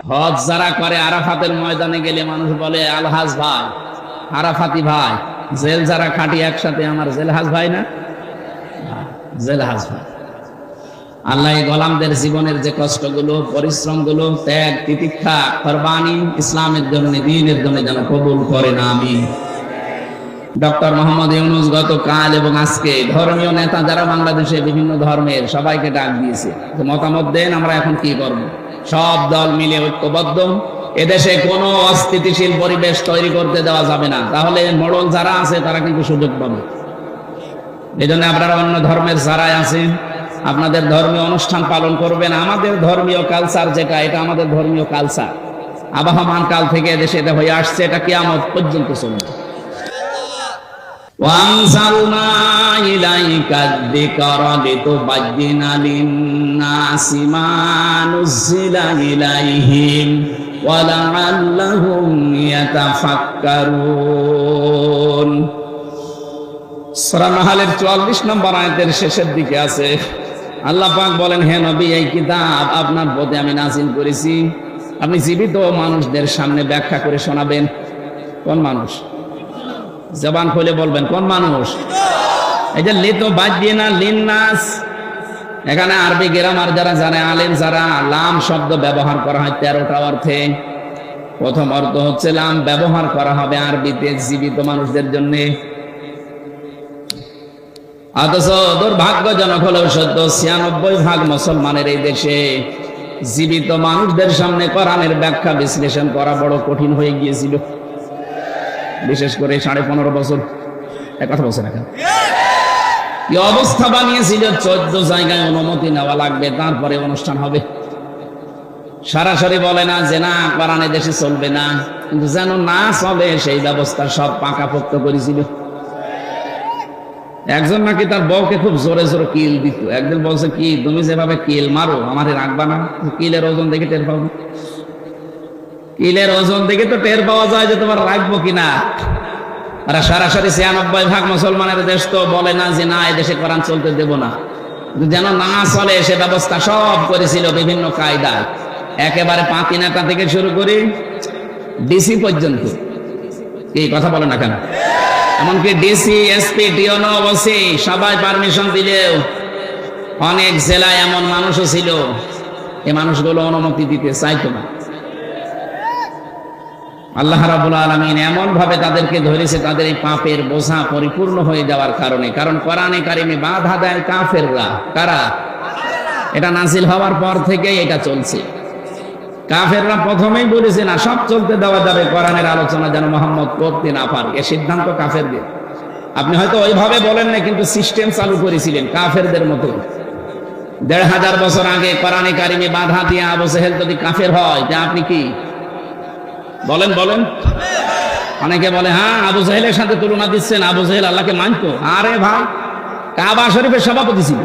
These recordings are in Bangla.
হজ যারা করে আরাফাতের ময়দানে গেলে মানুষ বলে আলহাজ ভাই, আরাফাতি ভাই। জেল যারা খাটি একসাথে আমার জেলহাজ ভাই না, জেলহাজ ভাই। আল্লাহ গোলামদের জীবনের যে কষ্টগুলো, পরিশ্রমগুলো, ত্যাগ তিতিক্ষা, কুরবানি ইসলামের জন্য, দ্বীনের জন্য যেন কবুল করে না। আমি ডক্টর মোহাম্মদ ইউনূস গতকাল এবং আজকে ধর্মীয় নেতা যারা বাংলাদেশে বিভিন্ন ধর্মের সবাইকে ডাক দিয়েছে, মতামত দেন আমরা এখন কি করব। সব দল মিলে ঐক্যবদ্ধ, এদেশে কোনো অস্থিতিশীল পরিবেশ তৈরি করতে দেওয়া যাবে না, তাহলে মোড়ল যারা আছে তারা কিন্তু সুযোগ পাবে। এই জন্য আপনারা অন্য ধর্মের যারাই আছে আপনাদের ধর্মীয় অনুষ্ঠান পালন করবেন। আমাদের ধর্মীয় কালচার যেটা, এটা আমাদের ধর্মীয় কালচার, আবহমান কাল থেকে দেশে এটা হয়ে আসছে, এটা কিয়ামত পর্যন্ত চলবে। وَأَنزَلْنَا إِلَيْكَ الذِّكْرَ لِتُبَيِّنَ لِلنَّاسِ مَا نُزِّلَ إِلَيْهِمْ وَلَعَلَّهُمْ يَتَفَكَّرُونَ। সূরা নাহলের 44 নম্বর আয়াতের শেষের দিকে আছে, আল্লাহ পাক বলেন, হে নবী, এই কিতাব আপনার প্রতি আমি নাযিল করেছি, আপনি জীবিত মানুষদের সামনে ব্যাখ্যা করে শোনাবেন। কোন মানুষ? জবান খুলে বলবেন, কোন মানুষ? এই যে লিতুবায়্যিনা লিন্নাস, এখানে আরবি গ্রামার যারা জানে, আলেম যারা, লাম শব্দ ব্যবহার করা হয় 13টা অর্থে। প্রথম অর্থ হচ্ছে লাম ব্যবহার করা হবে আরবিতে জীবিত মানুষদের জন্য। অথচ দুর্ভাগ্যজনক হলেও সত্য, 96% মুসলমানের এই দেশে জীবিত মানুষদের সামনে কোরআনের ব্যাখ্যা বিশ্লেষণ করা বড় কঠিন হয়ে গিয়েছিল। বিশেষ করে 15.5 বছর, 1 বছর এখন কি অবস্থা বানিয়েছিল, 14 জায়গায় অনুমতি নেওয়া লাগবে, তারপরে অনুষ্ঠান হবে। সরাসরি বলে না যে না কোরআন দেশে চলবে না, কিন্তু যেন না চলে সেই ব্যবস্থা সব পাকাপোক্ত করেছিল। একজন নাকি তার বউকে খুব জোরে জোরে কিল দিত। একদিন বলছে, কি তুমি যেভাবে কিল মারো আমারে রাখবা না? কিলের ওজন দেখে টের পাবো, কিলের ওজন দেখে তো টের পাওয়া যায় যে তোমার রাখবো কিনা। আর সরাসরি 96% মুসলমানের দেশ তো বলে না যে না এদেশে কোরআন চলতে দেব না, যেন না চলে সে ব্যবস্থা সব করেছিল বিভিন্ন কায়দায়, একেবারে পাতি নেতা থেকে শুরু করে ডিসি পর্যন্ত। কি কথা বলে না কেন? এমনকি ডিসি, এসপি, ডিওনো, ওসি সবাই পারমিশন দিলেও অনেক জেলায় এমন মানুষও ছিল এই মানুষগুলো অনুমতি দিতে চাইতো না। আল্লাহ রাব্বুল আলামিন এমন ভাবে তাদেরকে ধরেছে, তাদের এই পাপের বোঝা পরিপূর্ণ হয়ে যাওয়ার কারণে। কারণ কোরআনে কারিমে বাধা দেয় কাফেররা। কারা? এটা নাযিল হওয়ার পর থেকেই এটা চলছে। কাফেররা প্রথমেই বলেছে না সব চলতে দেওয়া যাবে, কোরআনের আলোচনা যেন মুহাম্মদ করতে না পারে, এ সিদ্ধান্ত কাফেরদের। আপনি হয়তো ওইভাবে বলেন না, কিন্তু সিস্টেম চালু করেছিলেন কাফেরদের মতো। 1500 বছর আগে কোরআনে কারিমে বাধা দিয়ে আবু জেহেল যদি কাফের হয়, তা আপনি কি বলেন? বলেন। অনেকে বলে হ্যাঁ আবু জেহেলের সাথে তুলনা দিচ্ছেন, আবু জেহেল আল্লাহকে মানতো। আরে ভাই, কাবা শরীফের সভাপতি ছিল,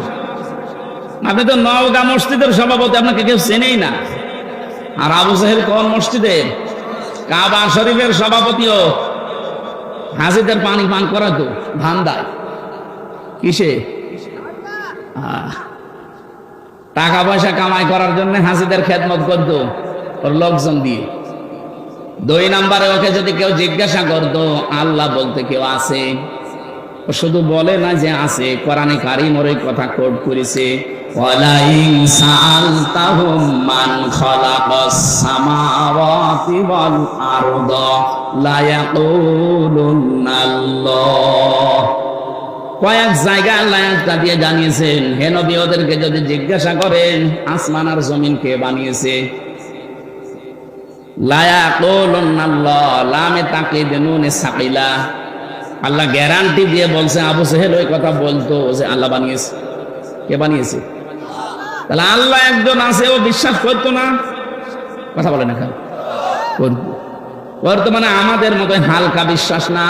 আপনি তো নওগাঁ মসজিদের সভাপতি, আপনাকে কেউ চেনেই না। আর আবু জেহেল কোন মসজিদের? কাবা শরীফের সভাপতিও। হাজিদের পানি পান করাতো ধান্দায়। কিসে? টাকা পয়সা কামাই করার জন্য হাজিদের খেদমত করতো ওর লোকজন দিয়ে। 2 নম্বরে ওকে যদি কেউ জিজ্ঞাসা করতো আল্লাহ বলতে কেউ আছে, ও শুধু বলে না যে আছে, কোরআনে কারিম ওর এই কথা কোট করেছে, ওয়ালাইন সাআলতাহুম মান খালাকাস সামাওয়াতি ওয়াল আরদা লা ইয়াকুলুনাল্লাহ। কয়েক জায়গায় আল্লাহ একটা দিয়ে জানিয়েছেন, হে নবী ওদেরকে যদি জিজ্ঞাসা করেন আসমান আর জমিন কে বানিয়েছে, লা ইয়াকুলুনাল্লাহ, লামে তাকলিদ নুনে সাকিলা, আল্লাহ গ্যারান্টি দিয়ে বলছে আবু জেহেল ওই কথা বলতো যে আল্লাহ বানিয়েছে। কে বানিয়েছে? তাহলে আল্লাহ একজন আছে, ও বিশ্বাস করতো না? কথা বলে না কেন? বর্তমানে আমাদের মতো হালকা বিশ্বাস না।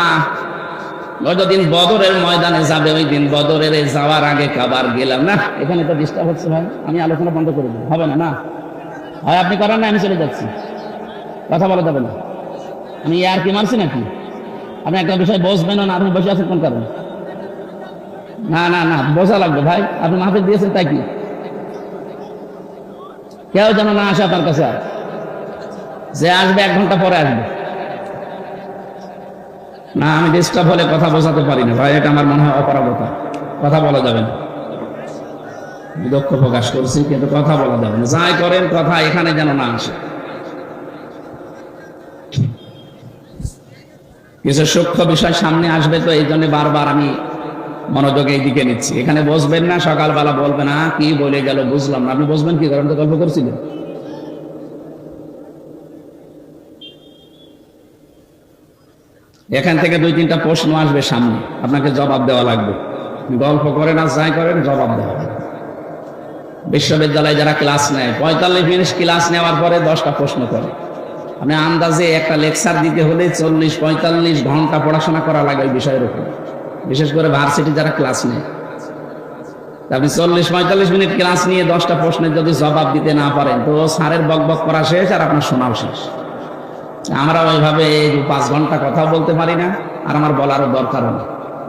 যতদিন বদরের ময়দানে যাবে, ওই দিন বদরের যাওয়ার আগে কাবার গেলাম না, এখানে তো ডিস্টার্ব হচ্ছে ভাই, আমি আলোচনা বন্ধ করে দেবো, হবে না? না হয় আপনি করেন না, আমি চলে যাচ্ছি, কথা বলা যাবে না। আমি আর কি মারছি নাকি? আপনি একটা বিষয় বসবেন না, আপনি বসে আছেন কোন কারণে? না না না, বোঝা লাগবে ভাই, আপনি মাহফিল দিয়েছেন তাই কি? কেউ যেন না আসে আপনার কাছে। যে আসবে 1 ঘন্টা পরে আসবে না। আমি ডিস্টার্ব হলে কথা বোঝাতে পারি না ভাই, এটা আমার মনে হয় অপারগতা। কথা বলা যাবে না, দুঃখ প্রকাশ করছি, কিন্তু কথা বলা যাবে না। যাই করেন কথা এখানে যেন না আসে। কিছু সূক্ষ্ম বিষয় সামনে আসবে, তো এই জন্য বারবার আমি মনোযোগ এই দিকে নিচ্ছি। এখানে বসবেন না, সকালবেলা বলবেন না কি বলে গেল বুঝলাম না। আপনি বসবেন কি কারণ তো গল্প করছিলেন। এখান থেকে 2-3টা প্রশ্ন আসবে সামনে, আপনাকে জবাব দেওয়া লাগবে। গল্প করেন আর যাই করেন জবাব দেওয়া লাগবে। বিশ্ববিদ্যালয়ে যারা ক্লাস নেয় 45 মিনিট ক্লাস নেওয়ার পরে 10টা প্রশ্ন করে। আপনি আন্দাজে একটা লেকচার দিতে হলে 40-45 ঘন্টা পড়াশোনা করা লাগে ওই বিষয়ের উপর, বিশেষ করে ভার্সিটি যারা ক্লাস নেয়। আপনি 40-45 মিনিট ক্লাস নিয়ে 10টা প্রশ্নের যদি জবাব দিতে না পারেন তো স্যারের বকবক করা শেষ আর আপনার শোনাও শেষ। আমরা ওইভাবে 5 ঘন্টা কথা বলতে পারি না, আর আমার বলারও দরকারও না।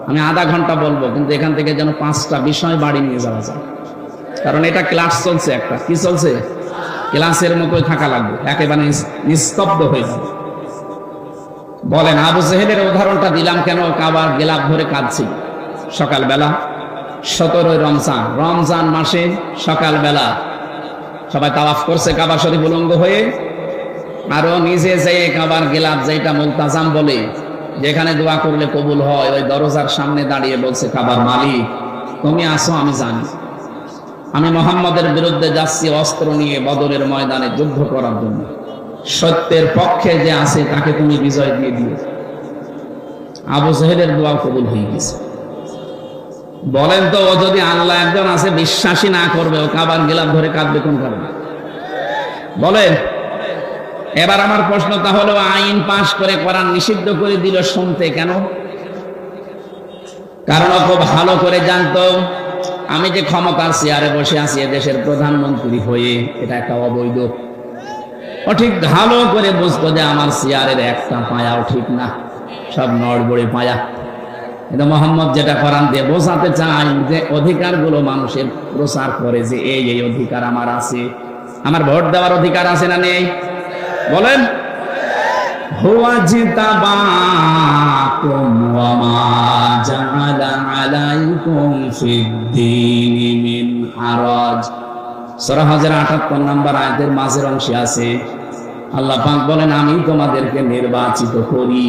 আমি আধা ঘন্টা বলবো, কিন্তু এখান থেকে যেন 5টা বিষয় বাড়ি নিয়ে যাওয়া যায়, কারণ এটা ক্লাস চলছে। একটা কি চলছে? ক্লাসের মতোই থাকা লাগবে, একেবারে নিস্তব্ধ হয়ে যাবে। বলেন আবু জেহেলের উদাহরণটা দিলাম কেন? কাবার গেলাপ ধরে কাঁদছিল সকালবেলা, 17 রমজান মাসে সকালবেলা সবাই তাওয়াফ করছে কাবা শরীফ উলঙ্গ হয়ে, আরো নিজে যেয়ে কাবার গেলাপ, যেটা মুলতাজাম বলে, যেখানে দোয়া করলে কবুল হয়, ওই দরজার সামনে দাঁড়িয়ে বলছে কাবার মালিক তুমি আসো, আমি জানি আমি মুহাম্মদের বিরুদ্ধে যাচ্ছি অস্ত্র নিয়ে বদরের ময়দানে যুদ্ধ করার জন্য। সত্যের পক্ষে যে আছে তাকে তুমি বিজয় দিয়ে দিও। আবু জেহেলের দোয়া কবুল হয়ে গেছে। বলেন তো, ও যদি আল্লাহ একজন আছে বিশ্বাসী না করবে, ও কাবার গেলাপ ধরে কাঁদবে কোন কারণে? বলেন। এবার আমার প্রশ্ন তাহলে, আইন পাশ করে কোরআন নিষিদ্ধ করে দিল শুনতে কেন? কারণ ও খুব ভালো করে জানতো আমি যে ক্ষমতার চেয়ারে বসে আছি দেশের প্রধানমন্ত্রী হয়ে, এটা একটা অবৈধ। ও ঠিক ভালো করে বুঝতো যে আমার চেয়ারের একটা পায়াও ঠিক না, সব নড়বড়ে পায়া। কিন্তু মোহাম্মদ যেটা কোরআন দিয়ে বোঝাতে চায় যে অধিকারগুলো মানুষের প্রচার করে, যে এই অধিকার আমার আছে। আমার ভোট দেওয়ার অধিকার আছে না নেই? বলেন। হুয়া জিতাবাকুম ওয়া মা জাআলা আলাইকুম ফিদ-দীনি মিন হারাজ। সূরা হজের 78 নম্বর আয়াতের মাঝের অংশে আছে আল্লাহ পাক বলেন, আমি তোমাদেরকে নির্বাচিত করি।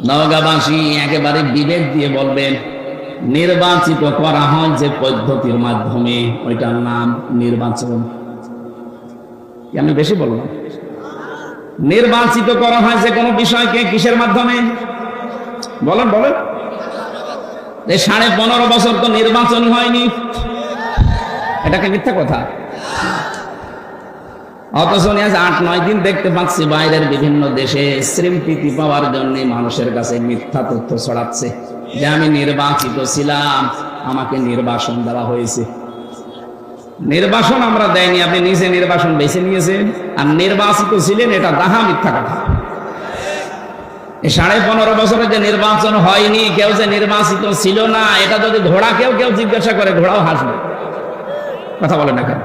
নওগাঁবাসী একেবারে বিবেক দিয়ে বলবেন, নির্বাচিত করা হয় যে পদ্ধতির মাধ্যমে, ওইটার নাম নির্বাচন। আমি বেশি বললাম? নির্বাচিত করা হয় যে কোনো বিষয়কে কিসের মাধ্যমে? বলেন বলেন। এই 15.5 বছর তো নির্বাচন হয়নি, এটাকে মিথ্যা কথা। অথচ আজ 8-9 দিন দেখতে পাচ্ছি বাইরের বিভিন্ন দেশে স্বীকৃতি পাওয়ার জন্য মানুষের কাছে মিথ্যা তথ্য ছড়াচ্ছে যে আমি নির্বাচিত ছিলাম, আমাকে নির্বাসন দেওয়া হয়েছে। নির্বাসন আমরা দেয়নি, আপনি নিজে নির্বাসন বেছে নিয়েছেন, আর নির্বাচিত ছিলেন, এটা দাহা মিথ্যা কথা। এই 15.5 বছরে যে নির্বাচন হয়নি, কেউ যে নির্বাচিত ছিল না, এটা যদি ঘোড়াকেও কেউ জিজ্ঞাসা করে, ঘোড়াও হাসবে। কথা বলে না কেন?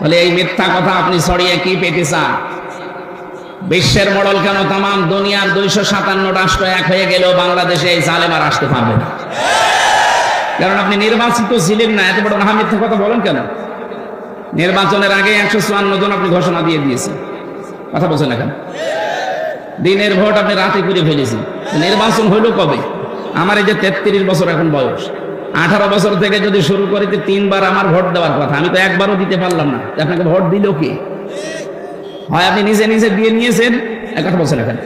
বলে এই মিথ্যা কথা আপনি ছড়িয়ে কি পেতে চান? বিশ্বের মডেল কেন তাম দুনিয়ার 257 রাষ্ট্র এক হয়ে গেলেও বাংলাদেশে এই জালেম আর আসতে পারবে না, কারণ আপনি নির্বাচিত ছিলেন না। এত বড় না মিথ্যা কথা বলেন কেন? নির্বাচনের আগে 154 জন আপনি ঘোষণা দিয়ে দিয়েছেন, কথা বলছেন না কেন? দিনের ভোট আপনি রাতে করে ফেলেছেন। নির্বাচন হইল কবে? আমার এই যে 33 বছর এখন বয়স, 18 বছর থেকে যদি শুরু করি 3বার আমার ভোট দেওয়ার কথা, আমি তো একবারও দিতে পারলাম না। আপনাকে ভোট দিল কে? হয় আপনি নিজে নিজে দিয়ে নিয়েছেন, এক কথা বলছেন এখন।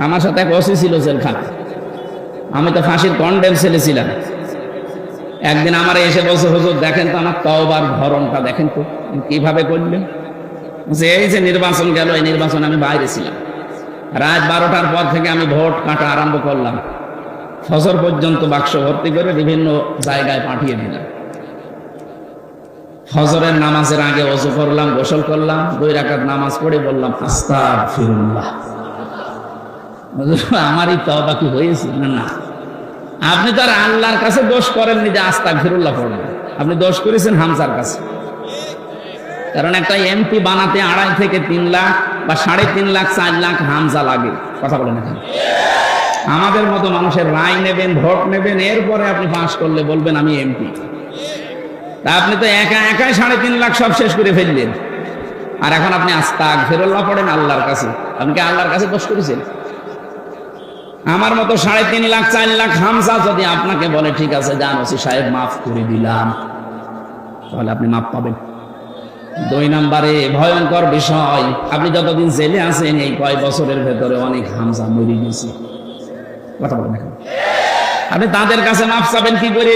আমার সাথে এক ওসি ছিল জেলখানা, আমি তো ফাঁসির কন্ডেম ছেলে ছিলাম। একদিন আমার এসে বলছে, হুজুর দেখেন তো আমার তওবার ধরনটা দেখেন তো কিভাবে করলেন। যে এই যে নির্বাচন গেল, এই নির্বাচন আমি বাইরে ছিলাম, রাত 12টার পর থেকে আমি ভোট কাটা আরম্ভ করলাম, ফজর পর্যন্ত বাক্স ভর্তি করে বিভিন্ন জায়গায় পাঠিয়ে দিলাম। ফজরের নামাজের আগে ওযু করলাম, গোসল করলাম, 2 রাকাত নামাজ পড়ে বললাম আস্তাগফিরুল্লাহ। আমারই তওবা কি হয়েছে? না, আপনি তো আর আল্লাহর কাছে দোষ করেননি যে আস্তাগফিরুল্লাহ পড়লেন, আপনি দোষ করেছেন হামজার কাছে। কারণ একটা এমপি বানাতে 2.5 থেকে 3 লাখ বা 3.5 লাখ 4 লাখ হামজা লাগে। কথা বলেন এখন আমাদের মতো মানুষের রায় নেবেন, ভোট নেবেন, এরপরে আপনি পাস করলে বলবেন আমি এমপি। তা আপনি তো একা একাই 3.5 লাখ সব শেষ করে ফেললেন, আর এখন আপনি আস্তাগফিরুল্লাহ পড়েন আল্লাহর কাছে। আপনি কি আল্লাহর কাছে দোষ করেছেন? আমার মতো 3.5 লাখ 4 লাখ হামজা যদি আপনাকে বলে ঠিক আছে যান ওসি সাহেব মাফ করে দিলাম, তাহলে আপনি মাফ পাবেন। 2 নম্বরে ভয়ঙ্কর বিষয়, আপনি যতদিন জেলে আছেন এই কয় বছরের ভেতরে অনেক হামজা মরে গেছে। কথা বলেন এখন আপনি তাদের কাছে মাফ চাবেন কি করে?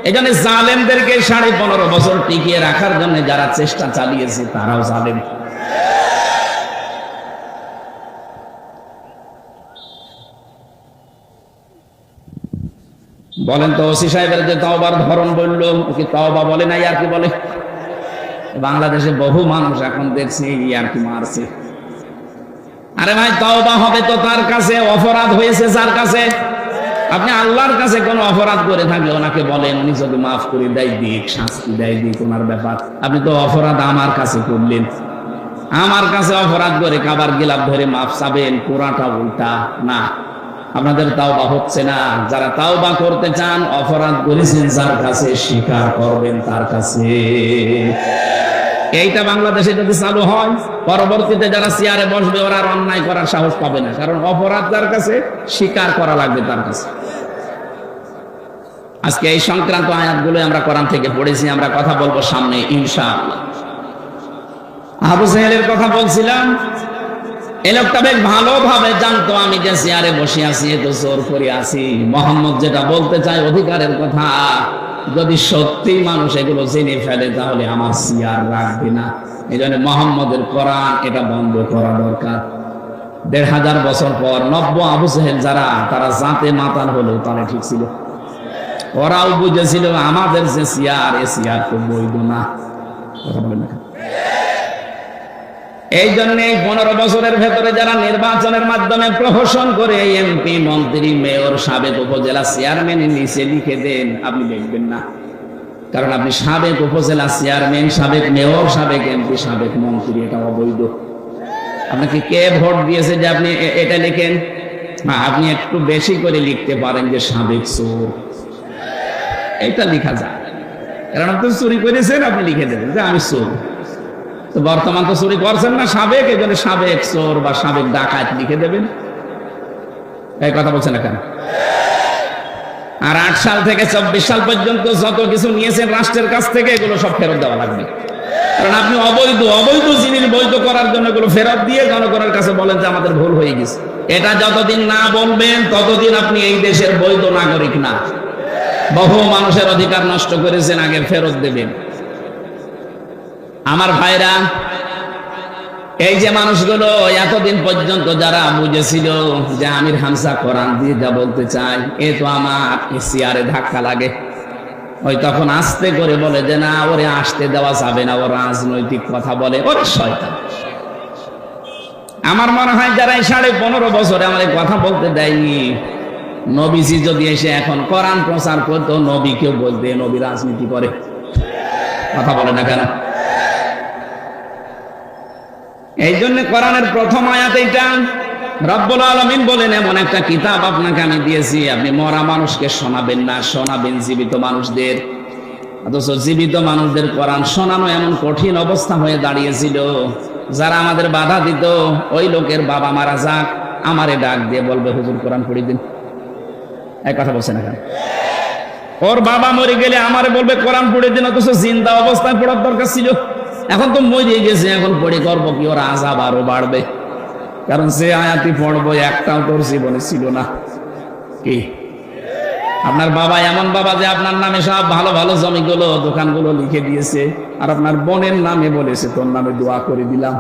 এই জন্য জালেমদেরকে 15.5 বছর টিকিয়ে রাখার জন্য যারা চেষ্টা চালিয়েছে তারাও জালেম। বলেন তো ওসি সাহেবের যে তওবার ধরন বললো, কি তওবা বলে নাই আর কি বলে? বাংলাদেশে বহু মানুষ এখন দেখছি আর কি মারছে। আরে ভাই তওবা হবে তো তার কাছে, অপরাধ হয়েছে যার কাছে। আপনি আল্লাহর কাছে কোনো অপরাধ করে থাকলে ওনাকে বলেন, উনি যদি মাফ করে দেয় দিক, শাস্তি দেয় দিক, ওনার ব্যাপার। আপনি তো অপরাধ আমার কাছে করলেন, আমার কাছে অপরাধ করে কাবার গিলাফ ধরে মাফ চাবেন, পুরাটা উল্টা না। আপনাদের তাওবা হচ্ছে না। যারা তাওবা করতে চান, অপরাধ করেছেন যার কাছে, স্বীকার করবেন তার কাছে। এইটা বাংলাদেশে যদি চালু হয়, পরবর্তীতে যারা চেয়ারে বসবে ওরা আর অন্যায় করার সাহস পাবে না, কারণ অপরাধ যার কাছে, স্বীকার করা লাগবে তার কাছে। আজকে এই সংক্রান্ত আয়াতগুলো আমরা কোরআন থেকে পড়েছি, আমরা কথা বলবো সামনে ইনশাআল্লাহ। আবু জাহেলের কথা বলছিলাম, এই লোকটা বেশ ভালোভাবে জানতো আমি যে চেয়ারে বসে আছি এ তো জোর করে আছি। মোহাম্মদ যেটা বলতে চায় অধিকারের কথা, যদি সত্যি মানুষ এগুলো জেনে ফেলে তাহলে আমার চেয়ার রাখবে না। এই জন্য মোহাম্মদের কোরআন এটা বন্ধ করা দরকার। 1500 বছর পর নব্য আবু জাহেল যারা, তারা জাতে মাতাল হলো, তারা ঠিক ছিল। ওরাও বুঝেছিল আমাদের যে চেয়ার, এ চেয়ার তো বৈধ না। কথা বলেন না। এই জন্য 15 বছরের ভেতরে যারা নির্বাচনের মাধ্যমে প্রহসন করে এমপি, মন্ত্রী, মেয়র, সাবেক উপজেলা চেয়ারম্যান নিচে লিখে দেন, আপনি দেখবেন না। কারণ আপনি সাবেক উপজেলা চেয়ারম্যান, সাবেক মেয়র, সাবেক এমপি, সাবেক মন্ত্রী, এটা অবৈধ। আপনাকে কে ভোট দিয়েছে যে আপনি এটা লিখেন? আপনি একটু বেশি করে লিখতে পারেন যে সাবেক চোর, এটা লিখা যায়। কারণ আপনি চুরি করেছেন, আপনি লিখে দেবেন যে আমি চোর। তো বর্তমান তো চুরি করছেন না, সাবেক, এই জন্য সাবেক চোর বা সাবেক ডাকাত লিখে দেবেন। এই কথা বলছেন না কেন? আর 8 সাল থেকে 24 সাল পর্যন্ত যত কিছু নিয়েছেন রাষ্ট্রের কাছ থেকে, এগুলো সব ফেরত দেওয়া লাগবে। কারণ আপনি অবৈধ জিনিস বৈধ করার জন্য এগুলো ফেরত দিয়ে জনগণের কাছে বলেন যে আমাদের ভুল হয়ে গেছে। এটা যতদিন না বলবেন ততদিন আপনি এই দেশের বৈধ নাগরিক না। বহু মানুষের অধিকার নষ্ট করেছেন, আগে ফেরত দেবেন। আমার ভাইরা, এই যে মানুষগুলো এতদিন পর্যন্ত যারা বুঝেছিল যে আমির হামজা কোরআন দিয়ে যা বলতে চাই, এ তো আমার চেয়ারে ধাক্কা লাগে, ওই তখন আস্তে করে বলে যে না, ওরে আসতে দেওয়া যাবে না, ও রাজনৈতিক কথা বলে, ওরে শয়তান। আমার মনে হয় যারা এই 15.5 বছরে আমার কথা বলতে দেয়নি, নবীজি যদি এসে এখন কোরআন প্রচার করতো, নবীকেও বলতে নবী রাজনীতি করে। কথা বলে না কেন? এই জন্য কোরআনের প্রথম আয়াত এইটা। রব্বুল আলামিন বলেন, এমন একটা কিতাব আপনাকে আমি দিয়েছি, আপনি মরা মানুষকে শোনাবেন না, শোনাবেন জীবিত মানুষদের। অথচ জীবিত মানুষদের কোরআন শোনানো এমন কঠিন অবস্থা হয়ে দাঁড়িয়েছিল, যারা আমাদের বাধা দিত, ওই লোকের বাবা মারা যাক, আমারে ডাক দিয়ে বলবে হুজুর কোরআন পড়িয়ে দিন। এই কথা বলছে না কেন? ওর বাবা মরে গেলে আমারে বলবে কোরআন পড়িয়ে দিন, অথচ জিন্দা অবস্থায় পড়ার দরকার ছিল। এখন তো মরে গেছে, এখন পড়ে করবো কি? ওর আযাব আরো বাড়বে। কারণ সে আয়াতি পড়বো একটাও তোর জীবনে ছিল না। কি আপনার বাবা এমন বাবা যে আপনার নামে সব ভালো ভালো জমিগুলো, দোকানগুলো লিখে দিয়েছে, আর আপনার বোনের নামে বলেছে তোর নামে দোয়া করে দিলাম।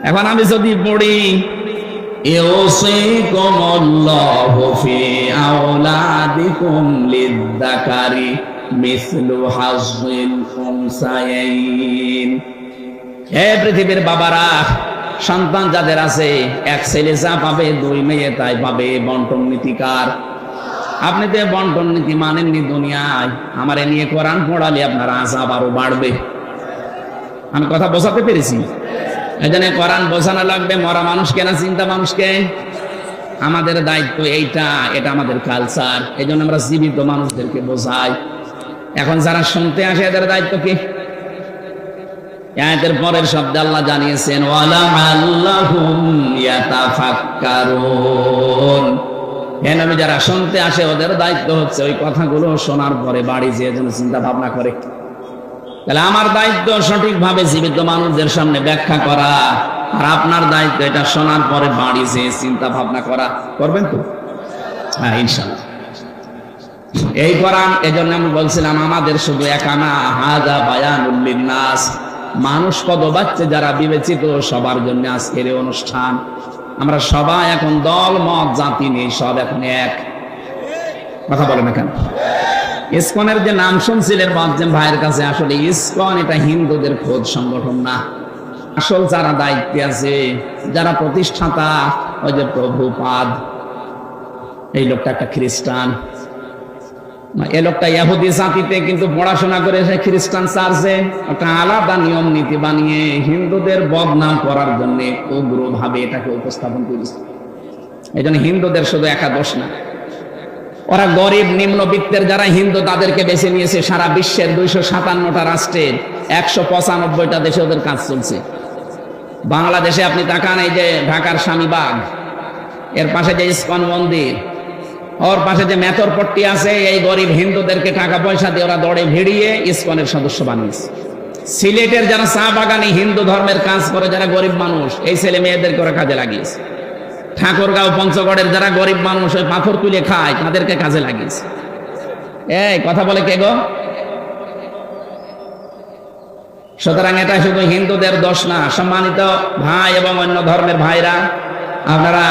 এখন আমি যদি পড়ি ইউসিকুমুল্লাহু ফি আওলাদিকুম লিয-যাকারি মিসলু হাযযিল উনসায়াইন, হে পৃথিবীর বাবারা, সন্তান যাদের আছে, এক ছেলে যা পাবে 2 মেয়ে তাই পাবে। বন্টন নীতিকার। আপনি তো বন্টন নীতি মানেননি দুনিয়ায়, আমারে নিয়ে কোরআন পড়ালে আপনার আযাব আরো বাড়বে। আমি কথা বোঝাতে পেরেছি? এই জন্য কোরআন বোঝানো লাগবে মরা মানুষকে না চিন্তা মানুষকে। আমাদের দায়িত্ব এইটা, এটা আমাদের কালচার। এই জন্য আমরা জীবিত মানুষদেরকে বোঝাই। এখন যারা শুনতে আসে এদের দায়িত্ব কি? আয়াতের পরের শব্দে আল্লাহ জানিয়েছেন ওয়ালাআল্লাহুম ইয়াতাফাক্কারুন। হে নবী, যারা শুনতে আসে ওদের দায়িত্ব হচ্ছে ওই কথাগুলো শোনার পরে বাড়ি যেয়ে যেন চিন্তা ভাবনা করে। তাহলে আমার দায়িত্ব সঠিকভাবে জীবিত মানুষদের সামনে ব্যাখ্যা করা, আর আপনার দায়িত্ব এটা শোনার পরে বাড়ি যেয়ে চিন্তা ভাবনা করা। করবেন তো? হ্যাঁ, ইনশাআল্লাহ। এই কোরআন, এজন্য আমি বলছিলাম আমাদের শুধু একা না, হাযা বায়ানুল লিন্নাস, মানুষ কত বাচ্চা যারা বিবেচিত সবার জন্য আজকের এই অনুষ্ঠান। আমরা সবাই এখন দল মত জাতি নেই, সব এখন এক। কথা বলেন না কেন? ইসকনের যে নাম শুনছিলেন বলছেন ভাইয়ের কাছে, আসলে ইসকন এটা হিন্দুদের খোদ সংগঠন না। আসল যারা দায়িত্বে আছে, যারা প্রতিষ্ঠাতা, ওই যে প্রভুপাদ, এই লোকটা একটা খ্রিস্টান। এই লোকটা ইহুদি জাতিতে কিন্তু পড়াশোনা করেছে খ্রিস্টান চার্চে, একটা আলাদা নিয়ম নীতি বানিয়ে হিন্দুদের বদনাম করার জন্য উগ্রভাবে এটাকে উপস্থাপন করেছে। এই জন্য হিন্দুদের শুধু একা দোষ না, ওরা গরিব নিম্নবিত্তের যারা হিন্দু তাদেরকে বেছে নিয়েছে। সারা বিশ্বের 257টা রাষ্ট্রের 195টা দেশে ওদের কাজ চলছে। বাংলাদেশে আপনি তাকান, এই যে ঢাকার স্বামীবাগ, এর পাশে যে ইসকন মন্দির, ওর পাশে যে মেথরপট্টি আছে, এই গরিব হিন্দুদেরকে টাকা পয়সা দিয়ে ওরা দৌড়ে ভিড়িয়ে ইসকনের সদস্য বানিয়েছে। সিলেটের যারা চা বাগানে হিন্দু ধর্মের কাজ করে, যারা গরিব মানুষ, এই ছেলে মেয়েদেরকে ওরা কাজে লাগিয়েছে। ঠাকুরগাঁও পঞ্চগড়ের যারা গরিব মানুষ ওই পাথর তুলে খায়, তাদেরকে কাজে লাগিয়েছে। এই কথা বলে কে গো? সুতরাং এটা শুধু হিন্দুদের দোষ না। সম্মানিত ভাই এবং অন্য ধর্মের ভাইরা, আপনারা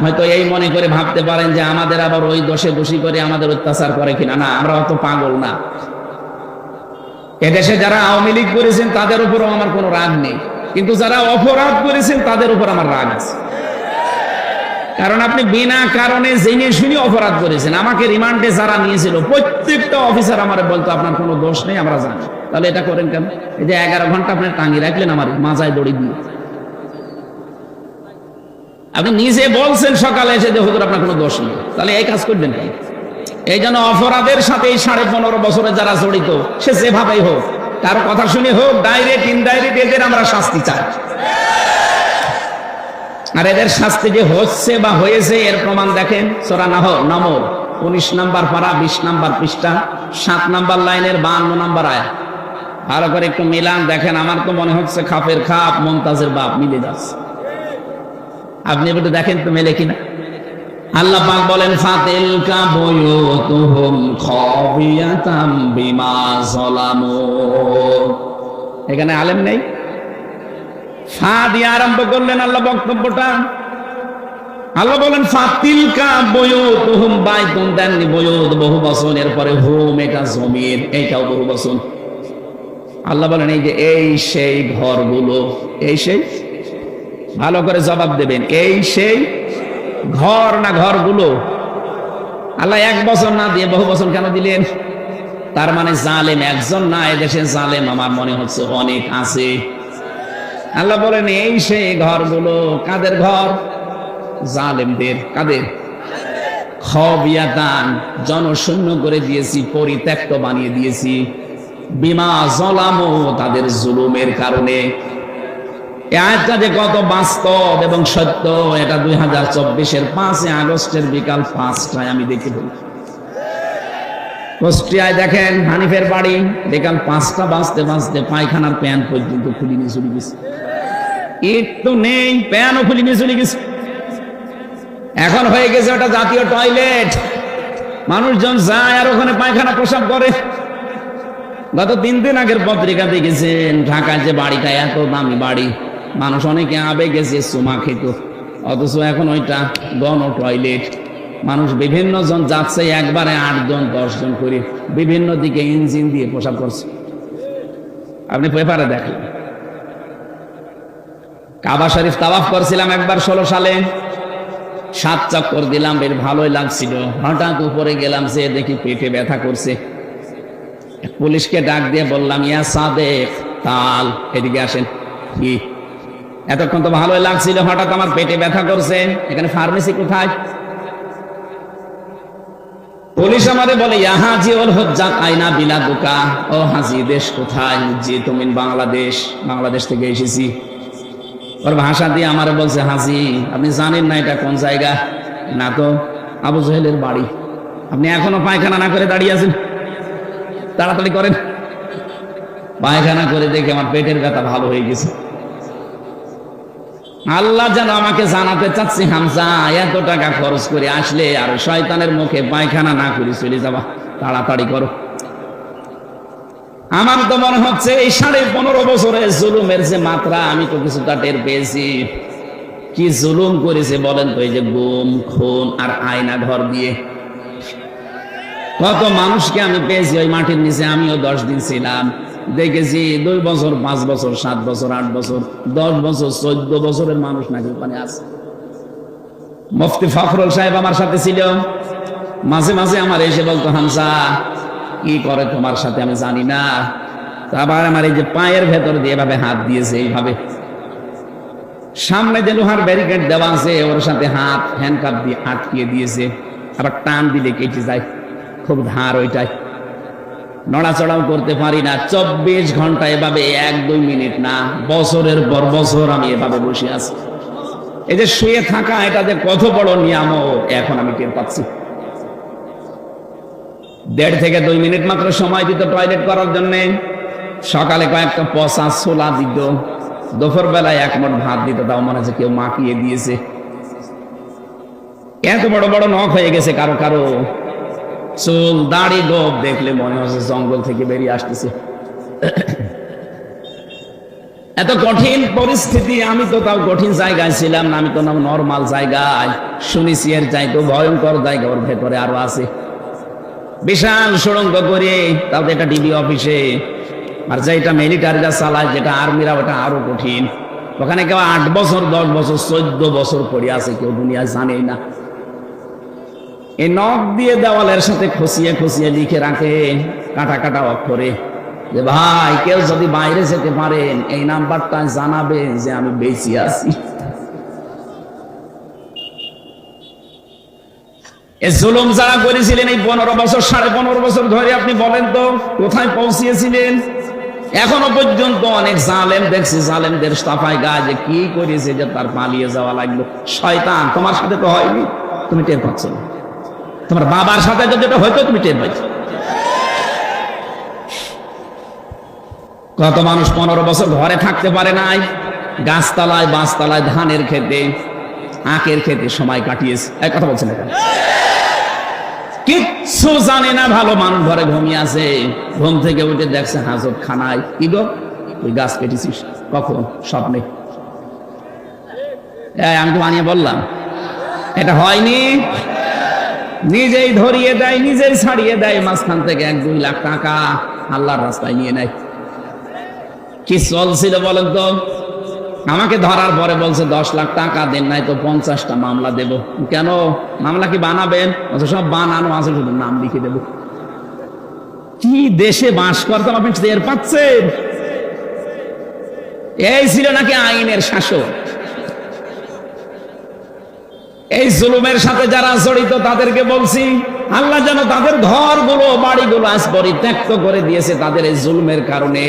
হয়তো এই মনে করে ভাবতে পারেন যে আমাদের আবার ওই দোষে দোষী করে আমাদের অত্যাচার করে কিনা। না, আমরা অত পাগল না। এদেশে যারা আওয়ামী লীগ করেছেন তাদের উপরও আমার কোনো রাগ নেই, কিন্তু যারা অপরাধ করেছেন তাদের উপর আমার রাগ আছে। কারণ আপনি বিনা কারণে জেনে শুনে অপরাধ করেছেন। আমাকে রিমান্ডে যারা নিয়েছিল প্রত্যেকটা অফিসার আমার বলতো আপনার কোনো দোষ নেই, আমরা জানি। তাহলে এটা করেন কেন? এই যে 11 ঘন্টা আপনি টাঙিয়ে রাখলেন আমার মাজায় দড়ি দিয়ে। আপনি নিজে বলছেন সকালে এসে যে হুজুর আপনার কোনো দোষ নেই, তাহলে এই কাজ করবেন কেন? এই জন্য অপরাধের সাথে এই 15.5 বছরে যারা জড়িত, সে যেভাবেই হোক, কারো কথা শুনে হোক, ডাইরেক্ট ইনডাইরেক্ট, এদের আমরা শাস্তি চাই। আর এদের শাস্তি যে হচ্ছে বা হয়েছে এর প্রমাণ দেখেন সূরা নমল 19 নম্বর পারা 20 নম্বর পৃষ্ঠা 7 নম্বর লাইনের 52 নম্বর আয়াত। ভালো করে একটু মিলান দেখেন। আমার তো মনে হচ্ছে খাপের খাপ মুমতাজের বাপ মিলে যাচ্ছে। আপনি একটু দেখেন তো মেলে কিনা। আল্লাহ পাক বলেন ফাতিলকা বুয়ুতুহুম খাবিয়াতাম বিমা যালামু। এখানে আলেম নেই, ফা দিয়ে আরম্ভ করলেন আল্লাহ বক্তব্যটা। আল্লাহ বলেন ফাতিলকা বুয়ুতুহুম, বাইতুন দেননি, বুয়ুত বহু বচন, এরপরে হুম এটা জমির, এইটাও বহু বচন। আল্লাহ বলেন এই যে এই সেই ঘরগুলো, এই সেই, ভালো করে জবাব দেবেন, এই সেই ঘর না ঘরগুলো? আল্লাহ এক বছর না দিয়ে বহু বছর কেন দিলেন? তার মানে জালেম একজন না, এদেশে জালেম আমার মনে হচ্ছে অনেক আছে। আল্লাহ বলেন এই সেই ঘরগুলো। কাদের ঘর? জালেমদের। কাদের? খাবিয়াতান, জনশূন্য করে দিয়েছি, পরিত্যক্ত বানিয়ে দিয়েছি। বিমা যালামু, তাদের জুলুমের কারণে। এই আয়াতটা যে কত বাস্তব এবং সত্য, এটা 2024-এর 5 আগস্টের বিকাল 5টায় আমি দেখে বলি। কুষ্টিয়ায় দেখেন হানিফের বাড়ি, বিকাল 5টা বাজতে বাজতে পায়খানার প্যান পর্যন্ত খুলে নিয়ে চলে গেছে। একটু নেই, প্যানও খুলে নিয়ে চলে গেছে। এখন হয়ে গেছে ওটা জাতীয় টয়লেট। মানুষজন যায় আর ওখানে পায়খানা প্রসাব করে। গত 3 দিন আগের পত্রিকা দেখেছেন ঢাকায় যে বাড়িটা, এত দামি বাড়ি, মানুষ অনেকে আবেগে যে চুমা খেত, অথচ এখন ওইটা গণ টয়লেট। মানুষ বিভিন্ন জন যাচ্ছে, একবারে 8 জন 10 জন করে বিভিন্ন দিকে ইঞ্জিন দিয়ে প্রসাব করছে। আপনি পেপারে দেখেন। কাবা শরীফ তাওয়াফ করছিলাম একবার 16 সালে, 7 চক্কর দিলাম, বেশ ভালোই লাগছিল। হঠাৎ উপরে গেলাম, যে দেখি পেটে ব্যথা করছে। পুলিশকে ডাক দিয়ে বললাম ইয়া সাদেক তাল। এদিকে আসেন। কি এতক্ষণ তো ভালোই লাগছিল, হঠাৎ আমার পেটে ব্যথা করছে। এখানে ফার্মেসি কোথায়? পুলিশ আমারে বলে ইহাজি ওল হজ্জাত আইনা বিলাদুকা। ও হাজি, দেশ কোথায়? জি তুমি বাংলাদেশ। বাংলাদেশ থেকে এসেছি। ওর ভাষা দিয়ে আমারে বলছে, হাজি আপনি জানেন না এটা কোন জায়গা? না তো। আবু জহেলের বাড়ি। আপনি এখনো পায়খানা না করে দাঁড়িয়ে আছেন? তাড়াতাড়ি করেন। পায়খানা করে দেখে আমার পেটের ব্যথা ভালো হয়ে গেছে। আল্লাহ যেন আমাকে জানাতে চাচ্ছি, হামজা এত টাকা খরচ করে আসলে আর শয়তানের মুখে পায়খানা না করে চলে যাবা, তাড়াতাড়ি করো। আমার তো মনে হচ্ছে এই 15.5 বছরে জুলুমের যে মাত্রা, আমি তো কিছুটা টের পেয়েছি। কি জুলুম করেছে বলেন তো, এই যে গুম খুন আর আয়না ঘর দিয়ে কত মানুষকে আমি পেয়েছি ওই মাটির নিচে। আমিও 10 দিন ছিলাম, দেখেছি 2 বছর 5 বছর 7 বছর 8 বছর 10 বছর 14 বছরের মানুষ নাকি ওখানে আছে। মুফতি ফখরুল সাহেব আমার সাথে ছিল, মাঝে মাঝে আমার এসে বলতো, হামজা কি করে তোমার সাথে আমি জানি না। আবার আমার এই যে পায়ের ভেতর দিয়ে এভাবে হাত দিয়েছে, এইভাবে সামনে যে লোহার ব্যারিকেড দেওয়া আছে ওর সাথে হাত হ্যান্ডকাপ দিয়ে আটকিয়ে দিয়েছে। আবার টান দিলে কেটে যায়, খুব ধার ওইটাই। নড়াচড়াও করতে পারি না। 24 ঘন্টা এভাবে 1-2 মিনিট না, বছরের পর বছর আমি এভাবে বসে আছি। এই যে শুয়ে থাকা, এটা যে কত বড় নিয়ামত এখন আমি টের পাচ্ছি। 1.5 থেকে 2 মিনিট মাত্র সময় দিত টয়লেট করার জন্য। সকালে কয়েকটা পচা ছোলা দিত, দুপুর বেলায় 1 মুঠ ভাত দিত, তাও মনে হচ্ছে কেউ মাখিয়ে দিয়েছে। এত বড় বড় নখ হয়ে গেছে কারো কারো। চুল দাড়ি গোপ দেখলে মনে হচ্ছে জঙ্গল থেকে বেরিয়ে আসতেছে। এত কঠিন পরিস্থিতি। আমি তো তাও কঠিন জায়গায় ছিলাম না, আমি তো নরমাল জায়গায়। শুনেছি এর চাইতে ভয়ঙ্কর জায়গা ওর ভেতরে আরো আছে। বিশাল সুড়ঙ্গ করে, তাও এটা ডিবি অফিসে। আর যেটা মিলিটারিরা চালায়, যেটা আর্মিরা, ওটা আরো কঠিন। ওখানে কেউ 8 বছর 10 বছর 14 বছর পড়ে আছে, কেউ দুনিয়ায় জানেই না। এই নখ দিয়ে দেওয়ালের সাথে খসিয়ে খসিয়ে লিখে রাখে কাটা কাটা অক্ষরে যে ভাই কেউ যদি বাইরে যেতে পারেন এই নাম্বারটা জানাবে যে আমি বেঁচে আছি। এই জুলুম যারা করেছিলেন এই 15 বছর 15.5 বছর ধরে, আপনি বলেন তো কোথায় পৌঁছিয়েছিলেন? এখনো পর্যন্ত অনেক জালেম দেখছি, জালেমদের সাফাই গা যে কি করেছে যে তার পালিয়ে যাওয়া লাগলো। শয়তান, তোমার সাথে তো হয়নি, তুমি টের পাচ্ছ না। তোমার বাবার সাথে যদি এটা হয়তো তুমি টের পাইছ। কত মানুষ 15 বছর ঘরে থাকতে পারে নাই, গাছতলায় বাঁশতলায় ধানের খেতে আখের খেতে সময় কাটিয়েছে। এক কথা বলছেন না, কিচ্ছু জানে না। ভালো মানুষ ঘরে ঘুমিয়ে আছে, ঘুম থেকে উঠে দেখছে হাজত খানায়। কি গো, তুই গাছ কেটেছিস কখন? স্বপ্নে। আমি তো বানিয়ে বললাম, এটা হয়নি। নিজেই ধরিয়ে দেয়, নিজেই ছাড়িয়ে দেয়। মাঝখান থেকে 1-2 লাখ টাকা আল্লাহর রাস্তায় নিয়ে নেয়। কি চলছিল বলেন তো? আমাকে ধরার পরে বলছে 10 লাখ টাকা দেন, নাই তো 50টা মামলা দেব। কেন? মামলা কি বানাবেন? সব বানানো আছে, শুধু নাম লিখে দেব। কি দেশে বাস করতাম আপনি টের পাচ্ছেন? এই ছিল নাকি আইনের শাসক? এই জুলুমের সাথে যারা জড়িত তাদেরকে বলছি, আল্লাহ যেন তাদের ঘরগুলো বাড়িগুলো আজ পরিত্যক্ত করে দিয়েছে তাদের এই জুলুমের কারণে।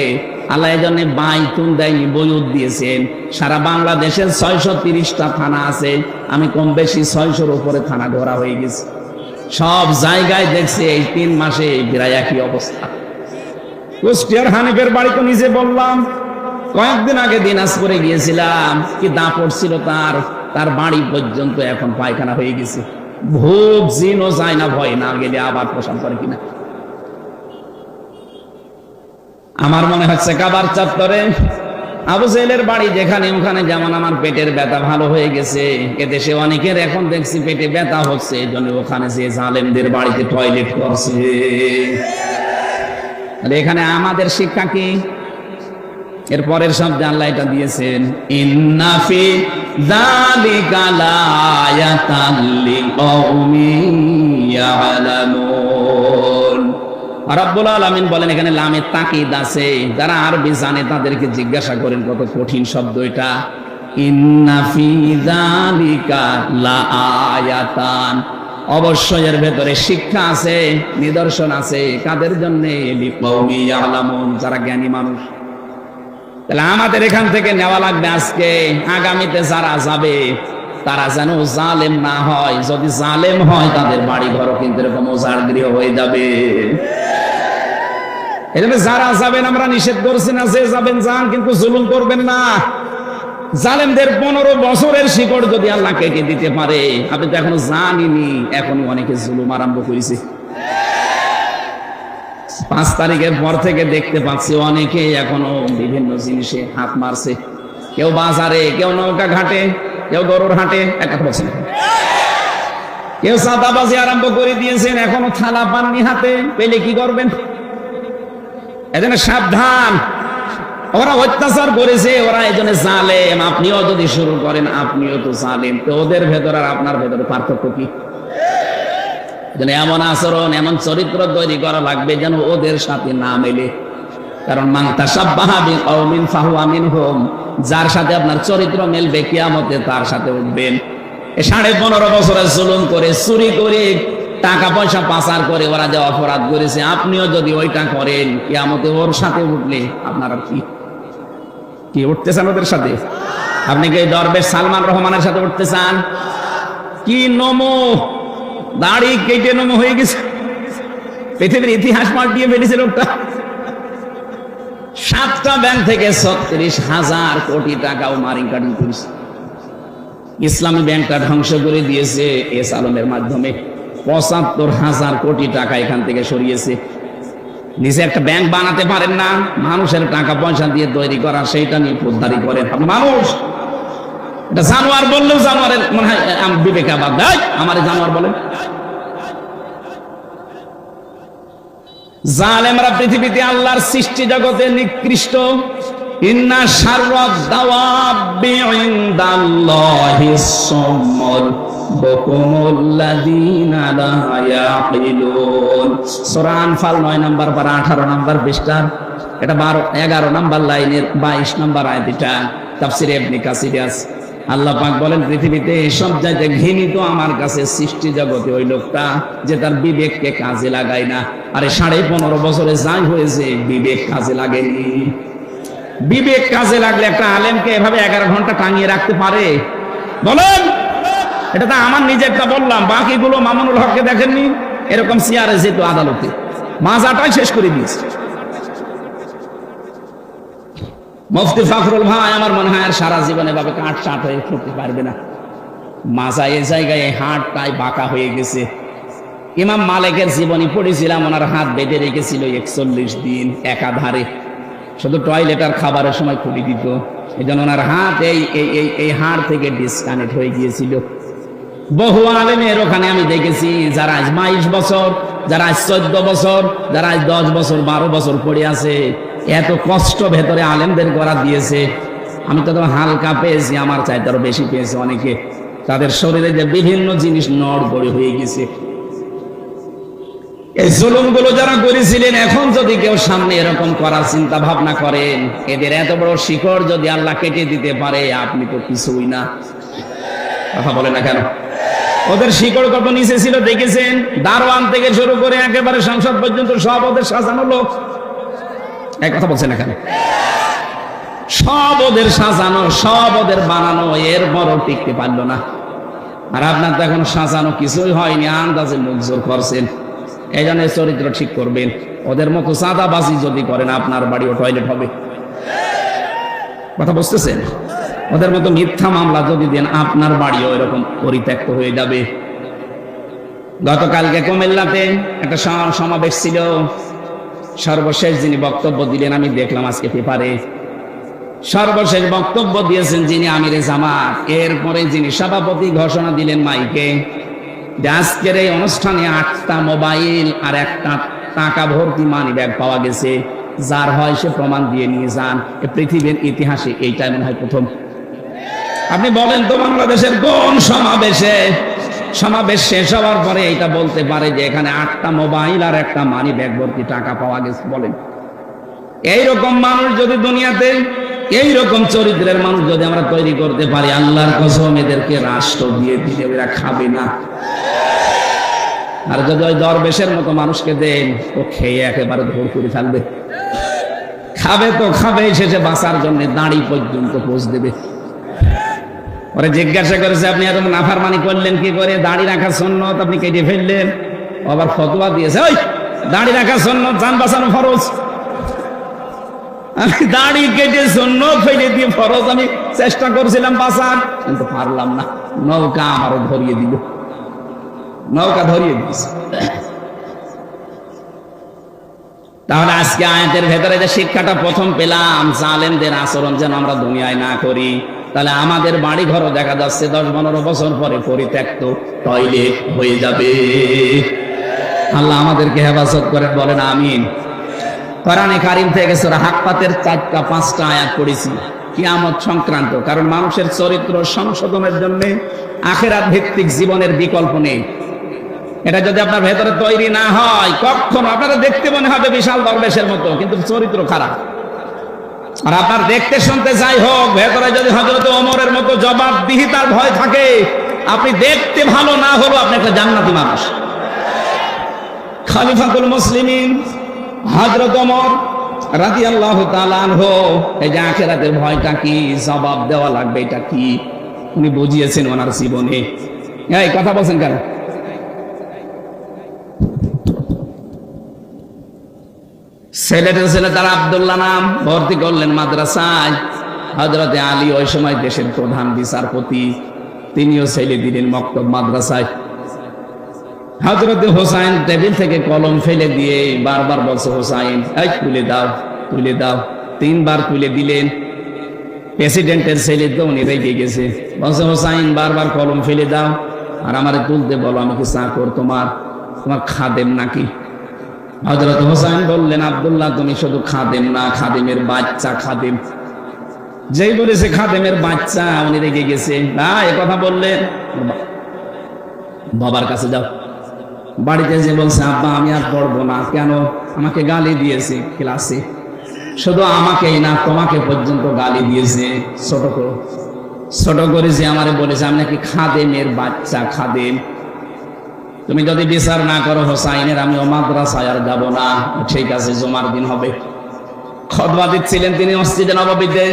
আল্লাহ এই জন্য বাইতুন দেয়নি, বয়ুত দিয়েছেন। সারা বাংলাদেশের 630টা থানা আছে, আমি কম বেশি 600-র উপরে থানা ঘোরা হয়ে গেছে। সব জায়গায় দেখছি এই 3 মাসে প্রায় একই অবস্থা। কুষ্টিয়ার হানিফের বাড়ি তো নিজে বললাম, কয়েকদিন আগে দিনাজপুরে গিয়েছিলাম, কি দাপট ছিল তার বাড়ি পর্যন্ত এখন পায়খানা হয়ে গেছে। ভূত জিনও যায় না, ভয় না গেলে আবার প্রসাদ করে কিনা। আমার মনে হচ্ছে কাবার চত্বরে আবু জেহেলের বাড়ি যেখানে, ওখানে যেমন আমার পেটের ব্যথা ভালো হয়ে গেছে, এদেশে অনেকের এখন দেখছি পেটে ব্যথা হচ্ছে, এই জন্য ওখানে যে জালেমদের বাড়িতে টয়লেট করছে। এখানে আমাদের শিক্ষা কি? এর পরের শব্দে আল্লাহ এটা দিয়েছেন, ইন্না ফি যালিকা লায়াতাল লিকাউমিন ইয়ালামুন। রব্বুল আলামিন বলেন এখানে লামে তাকিদ আছে, যারা আরবি জানে তাদেরকে জিজ্ঞাসা করেন কত কঠিন শব্দ এটা। ইন্না ফি যালিকা লাআয়াতান, অবশ্যই এর ভেতরে শিক্ষা আছে, নিদর্শন আছে। কাদের জন্য? লিকাউমি ইয়ালামুন, যারা জ্ঞানী মানুষ। তাহলে আমাদের এখান থেকে নেওয়া লাগবে আজকে, আগামীতে যারা যাবে তারা যেন জালেম না হয়। যদি জালেম হয় তাদের বাড়ি ঘরও কিন্তু এরকম ওজার গৃহ হয়ে যাবে। এজন্য যারা যাবেন আমরা নিষেধ করছি না, যে যাবেন যান, কিন্তু জুলুম করবেন না। জালেমদের 15 বছরের শিকড় যদি আল্লাহ কেটে দিতে পারে, আপনি তো এখনো জানিনি, এখনো অনেকে জুলুম আরম্ভ করেছে। 5 তারিখের পর থেকে দেখতে পাচ্ছি অনেকে এখনো বিভিন্ন জিনিসে হাত মারছে। কেউ বাজারে, কেউ নৌকা ঘাটে, কেউ গরুর হাটে, একটা বলছেন, কেউ চাঁদাবাজি আরম্ভ করে দিয়েছেন, এখনো থালা পাননি হাতে, পেলে কি করবেন? এজন্য সাবধান, ওরা অত্যাচার করেছে, ওরা এজন্য জালেম। আপনিও যদি শুরু করেন আপনিও তো জালেম। তো ওদের ভেতর আর আপনার ভেতরে পার্থক্য কি? এমন আচরণ, এমন চরিত্র তৈরি করা লাগবে যেন ওদের সাথে না মেলে। কারণ মান তাশাব্বাহা বিকাউমিন ফাহুয়া মিনহুম, যার সাথে আপনার চরিত্র মেলবে কিয়ামতে তার সাথে উঠবেন। 15.5 বছরের জুলুম করে, চুরি করে, টাকা পয়সা পাচার করে ওরা যে অপরাধ করেছে, আপনিও যদি ওইটা করেন কিয়ামতে ওর সাথে উঠলে আপনারা কি উঠতে চান ওদের সাথে? আপনি কি দরবেশ সালমান রহমানের সাথে উঠতে চান? কি নমো, দাড়ি কেটে নমো হয়ে গেছে, পৃথিবীর ইতিহাস পাল্টিয়ে ফেলেছে লোকটা। 7টা ব্যাংক থেকে 36,000 কোটি টাকাও মারিং কাটিং করেছে। ইসলামী ব্যাংকটা ধ্বংস করে দিয়েছে এস আলমের মাধ্যমে। 75,000 কোটি টাকা এখান থেকে সরিয়েছে। নিজে একটা ব্যাংক বানাতে পারেন না, মানুষের টাকা পয়সা দিয়ে তৈরি করা, সেইটা নিয়ে পোদ্দারি করেন। মানুষ এটা জানোয়ার বললেও জানোয়ারের মনে হয় বিবেক আবার দেয়, আমার জানোয়ার বলেন। জালেমরা পৃথিবীতে আল্লাহর সৃষ্টি জগতে নিকৃষ্ট। ইন্না শাররাদ দাওয়াবি ইনদাল্লাহিস সুম্মুল বুকুমুল্লাযীনা লা ইয়াকিলুন। সূরা আনফাল 9 নম্বর পারা 18 নম্বর পৃষ্ঠা, এটা 11 নম্বর লাইনের 22 নম্বর আয়াত। এটা তাফসীরে ইবনে কাসির আছে। আল্লাহ পাক বলেন পৃথিবীতে সব চাইতে ঘৃণিত আমার কাছে সৃষ্টি জগতে ওই লোকটা যে তার বিবেককে কাজে লাগায় না। আরে 15.5 বছরে যাই হয়েছে, বিবেক কাজে লাগেনি। বিবেক কাজে লাগলে একটা আলেমকে এভাবে 11 ঘন্টা টাঙিয়ে রাখতে পারে? বলেন। এটা তো আমার নিজেরটা বললাম, বাকিগুলো মামুনুল হককে দেখেননি? এরকম চেয়ারে যেত আদালতে, মাজাটাই শেষ করে দিয়েছে। মুফতি ফখরুল ভাই আমার মনে হয় আর সারা জীবন এভাবে কাটছাট হয়ে করতে পারবে না। মাজা এই জায়গায় হাতটাই বাঁকা হয়ে গেছে। ইমাম মালিকের জীবনী পড়েছিলাম, ওনার হাত বেঁধে রেখেছিল 41 দিন একাধারে, শুধু টয়লেট আর খাবারের সময় খুলে দিত। এই জন্য ওনার হাত এই হাড় থেকে ডিসকানেক্ট হয়ে গিয়েছিল। বহু আলেমের ওখানে আমি দেখেছি যারা আজ 22 বছর, যারা আজ 14 বছর, যারা আজ 10 বছর 12 বছর পড়ে আছে। এত কষ্ট ভেতরে আলেমদের করা দিয়েছে। আমি তো হালকা পেয়েছি, আমার চাইতে আরো বেশি পেয়েছে অনেকে। তাদের শরীরে যে বিভিন্ন জিনিস নড়বড়ে হয়ে গেছে। এই জুলুমগুলো যারা করেছিলেন, এখন যদি কেউ সামনে এরকম করার চিন্তা ভাবনা করেন, এদের এত বড় শিকড় যদি আল্লাহ কেটে দিতে পারে, আপনি তো কিছুই না। কথা বলে না কেন? ওদের শিকড় কত নিচে ছিল দেখেছেন? দারোয়ান থেকে শুরু করে একেবারে সংসদ পর্যন্ত সব ওদের সাজানো লোক। এক কথা বলছেন এখানে, সব ওদের সাজানো, সব ওদের বানানো, এরপরও টিকতে পারলো না। আর আপনার তো এখন সাজানো কিছুই হয়নি, আন্দাজে মুখ জোর করছেন। এই জন্য চরিত্র ঠিক করবেন। ওদের মতো চাঁদাবাজি যদি করেন, আপনার বাড়িও টয়লেট হবে। কথা বুঝতেছেন? ওদের মতো মিথ্যা মামলা যদি দেন, আপনার বাড়িও এরকম পরিত্যক্ত হয়ে যাবে। গতকালকে কুমিল্লাতে একটা সমাবেশ ছিল। সর্বশেষ যিনি বক্তব্য দিলেন আমি দেখলাম আজকে পেপারে, সর্বশেষ বক্তব্য দিয়েছেন যিনি আমিরে জামাত। এরপরে যিনি সভাপতি ঘোষণা দিলেন মাইকে, আজকের এই অনুষ্ঠানে 8টা মোবাইল আর একটা টাকা ভর্তি মানি ব্যাগ পাওয়া গেছে। যার হয় সে প্রমাণ দিয়ে নিয়ে যান। পৃথিবীর ইতিহাসে এইটাই মনে হয় প্রথম। আপনি বলেন তো বাংলাদেশের কোন সমাবেশে সমাবেশ শেষ হওয়ার পরে এটা বলতে পারে যে এখানে 8টা মোবাইল আর একটা মানি ব্যাগ ভর্তি টাকা পাওয়া গেছে? বলেন, এইরকম মানুষ যদি দুনিয়াতে, এইরকম চরিত্রের মানুষ যদি আমরা তৈরি করতে পারি, আল্লাহর কসম এদেরকে রাষ্ট্র দিয়ে দিলে এরা খাবে না। আর যদি ওই দরবেশের মতো মানুষকে দেন, ও খেয়ে একেবারে ধর করে ফেলবে। খাবে তো খাবে, শেষে বাঁচার জন্য দাঁড়ি পর্যন্ত পোষ দেবে। ওরা জিজ্ঞাসা করেছে আপনি এত নাফরমানি করলেন কি করে? দাঁড়ি রাখার সুন্নত আপনি কেটে ফেললেন। আবার ফতোয়া দিয়েছে, ওই দাঁড়ি রাখার সুন্নত, জান বাঁচানো ফরজ। আমি দাড়ি কেটে সুন্নত ফেলে দিয়ে ফরজ আমি চেষ্টা করছিলাম বাঁচার, কিন্তু পারলাম না। নৌকা আমারও ধরিয়ে দিল, নৌকা ধরিয়ে দিয়েছে। তাহলে আজকে আয়াতের ভেতরে যে শিক্ষাটা প্রথম পেলাম, জালেমদের আচরণ যেন আমরা দুনিয়ায় না করি। তাহলে আমাদের বাড়ি ঘরও দেখা যাচ্ছে 10-15 বছর পরে পরিত্যক্ত টয়লেট হয়ে যাবে। আল্লাহ আমাদেরকে হেফাজত করেন, বলেন আমিন। কোরআনে কারীম থেকে সূরা হাক্কাতের 4টা-5টা আয়াত পড়েছি কিয়ামত সংক্রান্ত। কারণ মানুষের চরিত্র সংশোধনের জন্য আখিরাত ভিত্তিক জীবনের বিকল্প নেই। এটা যদি আপনার ভেতরে তৈরি না হয়, কখনো আপনারা দেখতে মনে হবে বিশাল দরবেশের মতো, কিন্তু চরিত্র খারাপ। আর আপনার দেখতে শুনতে যাই হোক, ভেতরে যদি হযরত ওমরের মতো জবাবদিহিতার ভয় থাকে, আপনি দেখতে ভালো না হলেও আপনি একটা জান্নাতি মানুষ। খলিফাতুল মুসলিমিন হযরত ওমর রাদিয়াল্লাহু তাআলা আনহু, এই যে আখিরাতের ভয়টা কি, জবাব দেওয়া লাগবে এটা কি, উনি বুঝিয়েছেন ওনার জীবনে। এই কথা বলছেন কেন? ছেলেটার ছেলে তার আব্দুল্লাহ নাম, ভর্তি করলেন মাদ্রাসায়। হযরতে আলী ওই সময় দেশের প্রধান বিচারপতি, তিনিও ছেলে দিলেন মক্তব মাদ্রাসায়। হযরতে হোসাইন টেবিল থেকে কলম ফেলে দিয়ে বারবার বলছে, হোসাইন এই তুলে দাও, তুলে দাও। 3বার তুলে দিলেন। প্রেসিডেন্টের ছেলে তো উনি রেগে গেছে, বলছে হোসাইন বারবার কলম ফেলে দাও আর আমারে তুলতে বলো, আমি কি চাকর তোমার খাদেম নাকি? হযরত হোসাইন বললেন, আব্দুল্লাহ তুমি শুধু খাদেম না, খাদেমের বাচ্চা। খাদেম যেই বলেছে খাদেমের বাচ্চা, উনি রেগে গেছে। না এ কথা বললেন, বাবার কাছে যাও। বাড়িতে যে বলছে, আব্বা আমি আর পড়বো না। কেন? আমাকে গালি দিয়েছে ক্লাসে, শুধু আমাকেই না তোমাকে পর্যন্ত গালি দিয়েছে। ছোট করেছে, আমারে বলেছে আমি নাকি খাদেমের বাচ্চা। খাদেম, তুমি যদি বিচার না করো হোসাইনের, আমি ও মাদ্রাসায় আর যাবো না। ঠিক আছে, জুমার দিন হবে। খুতবা দিচ্ছিলেন তিনি মসজিদে নববীতে।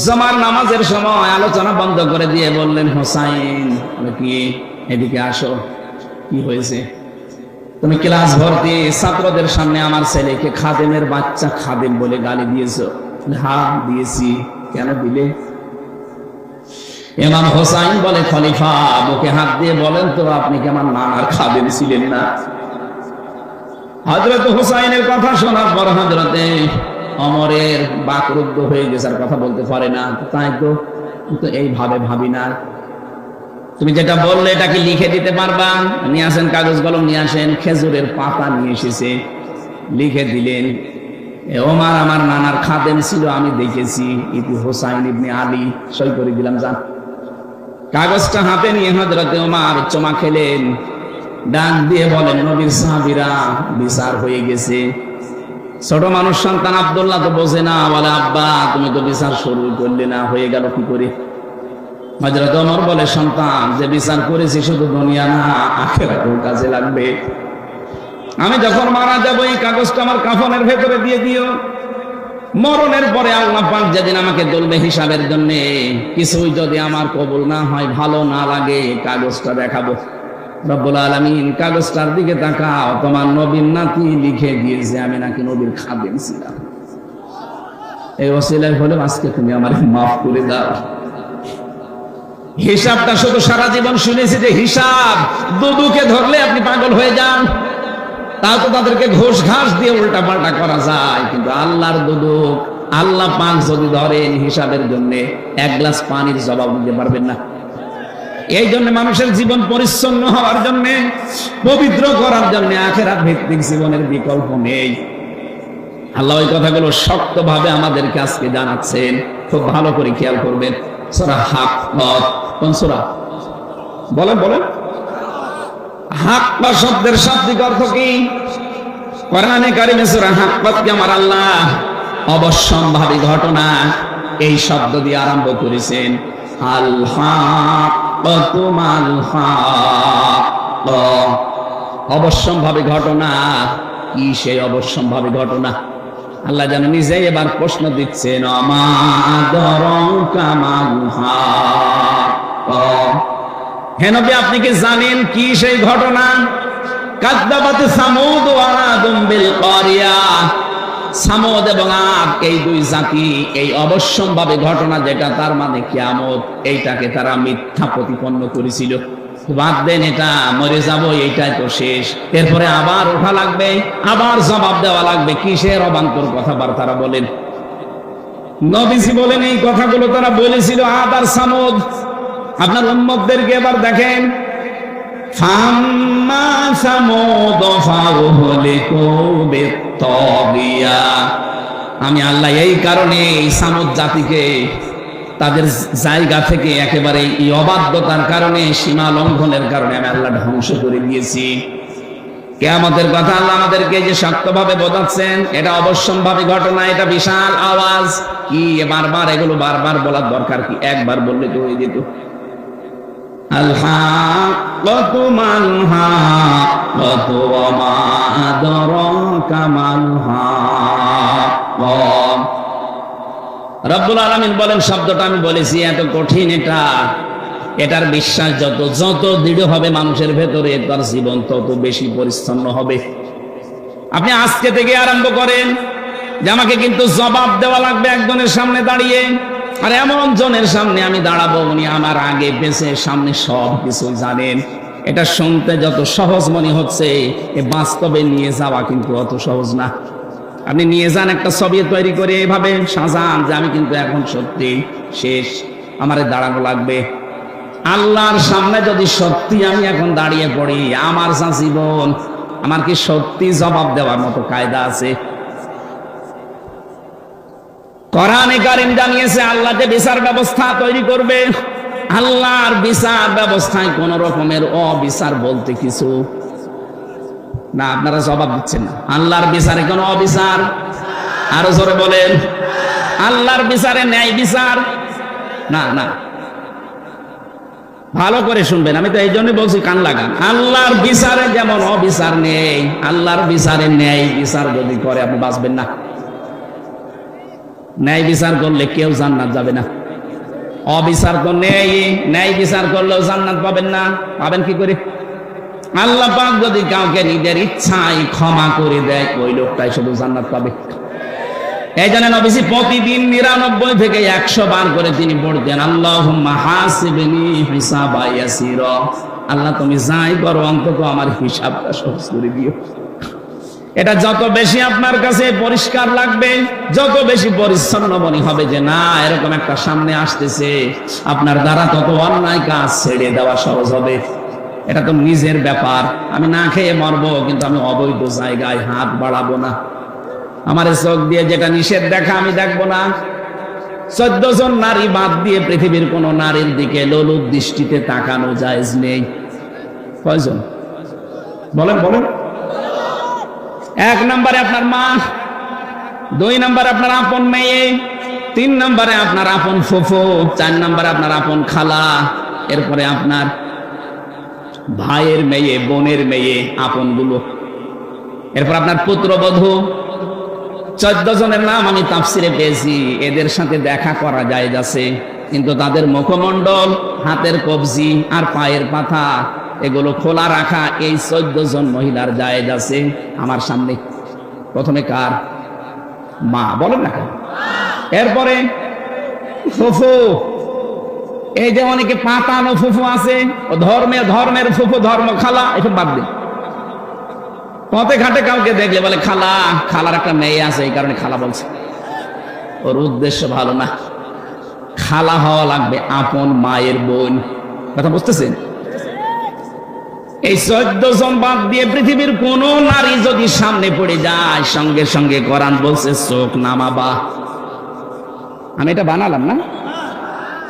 জুমার নামাজের সময় আলোচনা বন্ধ করে দিয়ে বললেন, হোসাইন কি এদিকে আসো। কি হয়েছে? তুমি ক্লাস ভর্তি ছাত্রদের সামনে আমার ছেলেকে খাদেমের বাচ্চা, খাদেম বলে গালি দিয়েছো। হ্যাঁ দিয়েছি। কেন দিলে? ইমাম হোসাইন বলে, খলিফা বুকে হাত দিয়ে বলেন তো, আপনি কি আমার নানার খাদেম ছিলেন না? হযরত হোসাইনের কথা শোনার পর হযরতে ওমরের বাকরুদ্ধ হয়ে গেছে, আর কথা বলতে পারে না। তাই তো এইভাবে ভাবি না। তুমি যেটা বললে এটা কি লিখে দিতে পারবা? নিয়ে আসেন কাগজ কলম, নিয়ে আসেন। খেজুরের পাতা নিয়ে এসেছে, লিখে দিলেন, ওমর আমার নানার খাদেম ছিল, আমি দেখেছি। ইতি হোসাইন ইবনে আলী, সই করে দিলাম, যান। কাগজটা হাতে নিয়ে হযরতে ওমর চমা খেলেন, ডাক দিয়ে বলেন, নবীর সাহাবীরা বিচার হয়ে গেছে। ছোট মানুষ সন্তান আব্দুল্লাহ তো বোঝে না, বলে আব্বা তুমি তো বিচার শুরু করলে না, হয়ে গেল কি করে? হযরত ওমর বলে, সন্তান যে বিচার করেছি শুধু দুনিয়া না, আখিরাতেও কাজে লাগবে। আমি যখন মারা যাবো এই কাগজটা আমার কাফনের ভেতরে দিয়ে দিও। মরণের পরে আল্লাহ পাক যেদিন আমাকে তুলবে হিসাবের জন্য, কিছুই যদি আমার কবুল না হয়, ভালো না লাগে, কাগজটা দেখাবো। রব্বুল আলামিন কাগজটার দিকে তাকাও, তোমার নবীর নাতি লিখে দিয়েছে আমি নাকি নবীর খাদেম ছিলাম। এই ওসিলায় হলো আজকে তুমি আমার মাফ করে দাও। হিসাবটা শুধু সারা জীবন শুনেছি যে হিসাব, দুদুকে ধরলে আপনি পাগল হয়ে যান। তা তো তাদেরকে ঘোষ ঘাস দিয়ে উল্টা পাল্টা করা যায়, কিন্তু আল্লাহর দুদুক, আল্লাহ পাক যদি ধরেন হিসাবের জন্য, 1 গ্লাস পানির জবাব দিতে পারবেন না। এই জন্য মানুষের জীবন পরিচ্ছন্ন হওয়ার জন্য, পবিত্র করার জন্য আখিরাত ভিত্তিক জীবনের বিকল্প নেই। আল্লাহ ওই কথাগুলো শক্তভাবে আমাদেরকে আজকে জানাচ্ছেন। খুব ভালো করে খেয়াল করবেন। সূরা হাক্কাত, কোন সূরা? বলেন বলেন। হাক্কা শব্দের শাব্দিক অর্থ কি? কোরআনে কারিমে সূরা হাক্কাতকে আমার আল্লাহ অবশ্যম্ভাবী ঘটনা এই শব্দ দিয়ে আরম্ভ করেছেন। আল হাক্কাতু মাল হাক্কা, অবশ্যম্ভাবী ঘটনা। কি সেই অবশ্যম্ভাবী ঘটনা? আল্লাহ যেন নিজেই এবার প্রশ্ন দিচ্ছেন, মা আদরাকা মাল হাক্কা, হে নবী আপনি কি জানেন কি সেই ঘটনা? কাযযাবাত সামুদ ওয়া আদুম বিল কারিয়া, সামুদ এবং আদ এই দুই জাতি এই অবশ্যম্ভাবী ঘটনা যেটা তার মানে কিয়ামত, এইটাকে তারা মিথ্যা প্রতিপন্ন করেছিল। বাদ দেন, এটা মরে যাব, এইটাই তো শেষ, এরপরে আবার ওঠা লাগবে, আবার জবাব দেওয়া লাগবে। কিসের অবান্তর কথাবার্তা বলেন? নবীজি বলেন এই কথাগুলো তারা বলেছিল আদ আর সামুদ। আপনার উম্মতদেরকে এবার দেখেন, ফাম্মা সামুদ ফাউহলিকু বিত্তাগিয়া, আমি আল্লাহ এই কারণে এই সামুদ জাতিকে তাদের জায়গা থেকে একেবারে এই অবাধ্যতার কারণে, সীমা লঙ্ঘনের কারণে আমি আল্লাহ ধ্বংস করে দিয়েছি। কিয়ামতের কথা আল্লাহ আমাদেরকে যে শক্তভাবে বোঝাচ্ছেন, এটা অবশ্যম্ভাবী ঘটনা, এটা বিশাল আওয়াজ। কি বারবার এগুলো বারবার বলার দরকার কি? একবার বললে তো হয়ে যেত। আল হাক্কাতু মাল হাক্কাতু ওয়া মা আদরাকা মাল হাক্কা। রব্বুল আলামিন বলেন, শব্দটা আমি বলেছি এত কঠিন, এটার বিশ্বাস যত দৃঢ় হবে মানুষের ভেতরে, তার জীবন তত বেশি পরিচ্ছন্ন হবে। আপনি আজকে থেকে আরম্ভ করেন যে আমাকে কিন্তু জবাব দেওয়া লাগবে একজনের সামনে দাঁড়িয়ে, আর এমন জনের সামনে আমি দাঁড়াবো উনি আমার আগে পেছে সামনে সব কিছু জানেন। এটা শুনতে যত সহজ মনে হচ্ছে, এ বাস্তবে নিয়ে যাওয়া কিন্তু অত সহজ না। আপনি নিয়ে যান একটা ছবি তৈরি করে এভাবে সাজান যে আমি কিন্তু এখন সত্যি শেষ, আমারে দাঁড়ানো লাগবে। আল্লাহর সামনে যদি সত্যি আমি এখন দাঁড়িয়ে পড়ি, আমার যা জীবন, আমার কি সত্যি জবাব দেওয়ার মতো কায়দা আছে? কোরআনে কারীম জানিয়েছে আল্লাহ যে বিচার ব্যবস্থা তৈরি করবে, আল্লাহর বিচার ব্যবস্থায় কোন রকমের অবিচার বলতে কিছু না। আপনারা জবাব দিচ্ছেন না। আল্লাহর বিচারে কোনো অবিচার? আরো জোরে বলেন, আল্লাহর বিচারে ন্যায় বিচার না। না, ভালো করে শুনবেন, আমি তো এই জন্য বলছি কান লাগান। আল্লাহর বিচারে যেমন অবিচার নেই, আল্লাহর বিচারে ন্যায় বিচার যদি করে আপনি বাঁচবেন না। ন্যায় বিচার করলে কেউ জান্নাত যাবে না। অবিচার তো নেই, ন্যায় বিচার করলেও জান্নাত পাবেন না। পাবেন কি করে? আল্লাহ পাক যদি কাউকে নিজের ইচ্ছায় ক্ষমা করে দেয়, ওই লোকটাই শুধু জান্নাত পাবে। এই জন্য নবীজি প্রতিদিন 99 থেকে 100 বার করে তিনি পড়তেন, আল্লাহুম্মা হাসিবনি হিসাবা ইয়াসিরা, আল্লাহ তুমি যাই করো অন্তত আমার হিসাবটা সহজ করে দিও। এটা যত বেশি আপনার কাছে পরিষ্কার লাগবে, যত বেশি পরিচ্ছন্ন মনে হবে যে না এরকম একটা সামনে আসতেছে, আপনার দ্বারা তত অন্যায় কাজ ছেড়ে দেওয়া সহজ হবে। এটা তো নিজের ব্যাপার, আমি না খেয়ে মরবো কিন্তু আমি অবৈধ জায়গায় হাত বাড়াবো না। আমার চোখ দিয়ে যেটা নিষেধ দেখা আমি দেখবো না। 14 জন নারী বাদ দিয়ে পৃথিবীর কোন নারীর দিকে লোলুপ দৃষ্টিতে তাকানো জায়েজ নেই। কয়জন বলেন? 1 নম্বরে আপনার মা, 2 নম্বরে আপনার আপন মেয়ে, 3 নম্বরে আপনার আপন ফুফু, 4 নম্বরে আপনার আপন খালা, এরপরে আপনার ভাইয়ের মেয়ে, বোনের মেয়ে, আপন গুলো, এরপর আপনার পুত্রবধূ। 14 জনের নাম আমি তাফসিরে পেয়েছি। এদের সাথে দেখা করা যায় যাচ্ছে, কিন্তু তাদের মুখমণ্ডল, হাতের কবজি আর পায়ের পাতা এগুলো খোলা রাখা এই 14 জন মহিলার জায়েজ আছে আমার সামনে। প্রথমে কার? মা, বলেন না কেন? এরপরে ফুফু, এই যে অনেকে পাতানো ফুফু আছে, ও ধর্মের ফুফু, ধর্ম খালা, এসব বাদ দিন। পথে ঘাটে কাউকে দেখলে বলে খালা, খালার একটা মেয়ে আছে এই কারণে খালা বলছে, ওর উদ্দেশ্য ভালো না। খালা হওয়া লাগবে আপন মায়ের বোন। কথা বুঝতেছেন? এই 14 জন বাদ দিয়ে পৃথিবীর কোন নারী যদি সামনে পড়ে যায়, সঙ্গে সঙ্গে কোরআন বলছে চোখ নামাবা। আমি এটা বানালাম না,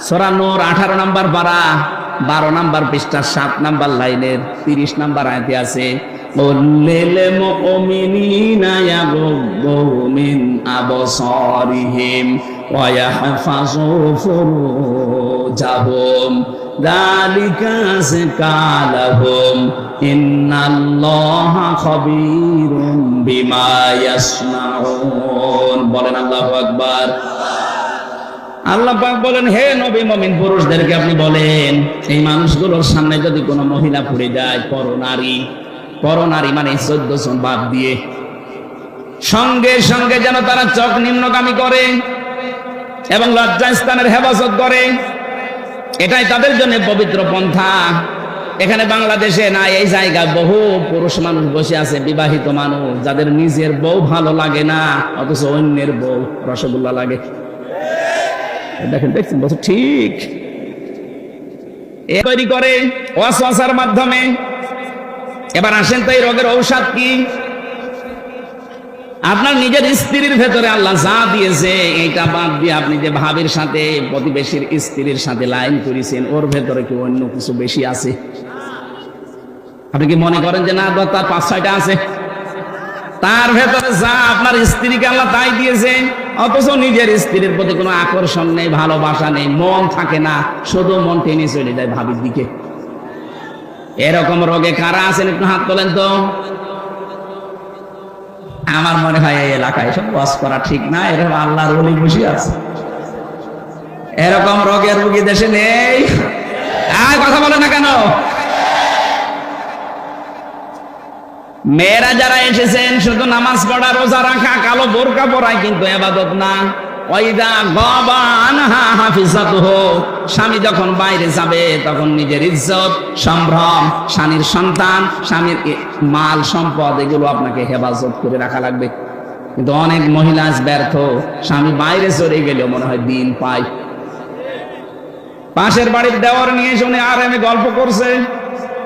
সূরা নূর 18 নম্বর পারা 12 নাম্বার পৃষ্ঠা 7 নাম্বার লাইনের 30 নাম্বার আয়াতে আছে, কুল্লিল মুমিনিনা ইয়াগুদ্দু মিন আবসারিহিম ওয়া ইয়াহফাযু ফুরুজাহুম যালিকা আযকা লাহুম ইন্নাল্লাহা খাবীরুম বিমা ইয়াসনাউন। বলেন আল্লাহু আকবার। আল্লাহ পাক বলেন, হে নবী মুমিন পুরুষদেরকে আপনি বলেন, এই মানুষগুলোর সামনে যদি কোনো মহিলা পড়ে যায়, পরনারী মানে 14 জন বাদ দিয়ে, সঙ্গে সঙ্গে যেন তারা চোখ নিম্নগামী করে এবং লজ্জাস্থানের হেফাজত করে। এটাই তাদের জন্য পবিত্র পন্থা। এখানে বাংলাদেশে না, এই জায়গায় বহু পুরুষ মানুষ বসে আছে, বিবাহিত মানুষ, যাদের নিজের বউ ভালো লাগে না, অথচ অন্যের বউ রসগোল্লা লাগে। দেখছেন বছর ঠিক তৈরি করে ওয়াসওয়াসার মাধ্যমে। এবার আসেন তো এই রোগের ঔষধ কি? আপনার নিজের স্ত্রীর ভেতরে আল্লাহ যা দিয়েছে এইটা বাদ দিয়ে আপনি যে ভাবির সাথে, প্রতিবেশীর স্ত্রীর সাথে লাইন করেছেন, ওর ভেতরে কি অন্য কিছু বেশি আছে? আপনি কি মনে করেন যে না, তার 5-6টা আছে? তার ভেতরে যা আপনার স্ত্রীকে আল্লাহ তাই দিয়েছে, অথচ নিজের স্ত্রীর প্রতি কোনো আকর্ষণ নেই, ভালোবাসা নেই, মন থাকে না, শুধু মন টেনে চলে যায় ভাবির দিকে। এরকম রোগে কারা আছেন একটু হাত তোলেন তো। আমার মনে হয় এই এলাকায় সব ওয়াজ করা ঠিক না, এরকম আল্লাহর ওলি বসে আছে। এরকম রোগের রোগী দেশে নেই। কথা বলে না কেন? মেয়েরা যারা এসেছেন শুধু নামাজ পড়া, রোজা রাখা, কালো বোরকা পরায় কিন্তু ইবাদত না। ওয়াইদা গাবা আনহা হাফিজাতুহু, স্বামী যখন বাইরে যাবে তখন নিজের ইজ্জত, সম্ভ্রম, স্বামীর সন্তান, স্বামীর মাল সম্পদ, এগুলো আপনাকে হেফাজত করে রাখা লাগবে। কিন্তু অনেক মহিলা ব্যর্থ, স্বামী বাইরে চলে গেলেও মনে হয় দিন পায়। পাশের বাড়ির দেওয়ার নিয়ে শুনে আর আমি গল্প করছে,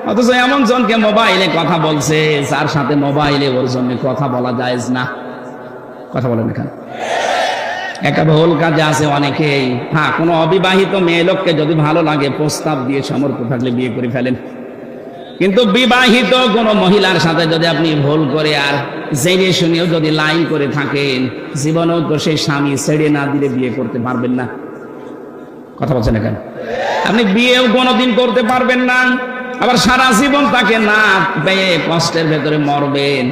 অথচ এমন জনকে মোবাইলে কথা বলছে, যার সাথে মোবাইলে ওর জন্য কথা বলা জায়েজ না। কথা বলেন এখানে একটা ভুল কাজে আছে অনেকেই। হ্যাঁ, কোনো অবিবাহিত মেয়ে লোককে যদি ভালো লাগে, প্রস্তাব দিয়ে সামর্থ্য থাকলে বিয়ে করে ফেলেন। কিন্তু বিবাহিত কোনো মহিলার সাথে যদি আপনি ভুল করে আর জেনে শুনেও যদি লাইন করে থাকেন, জীবনেও তো সেই স্বামী ছেড়ে না দিলে বিয়ে করতে পারবেন না। কথা বলছেন এখানে, আপনি বিয়েও কোনোদিন করতে পারবেন না, আবার সারা জীবন তাকে না পেয়ে কষ্টের ভেতরে মরবেন।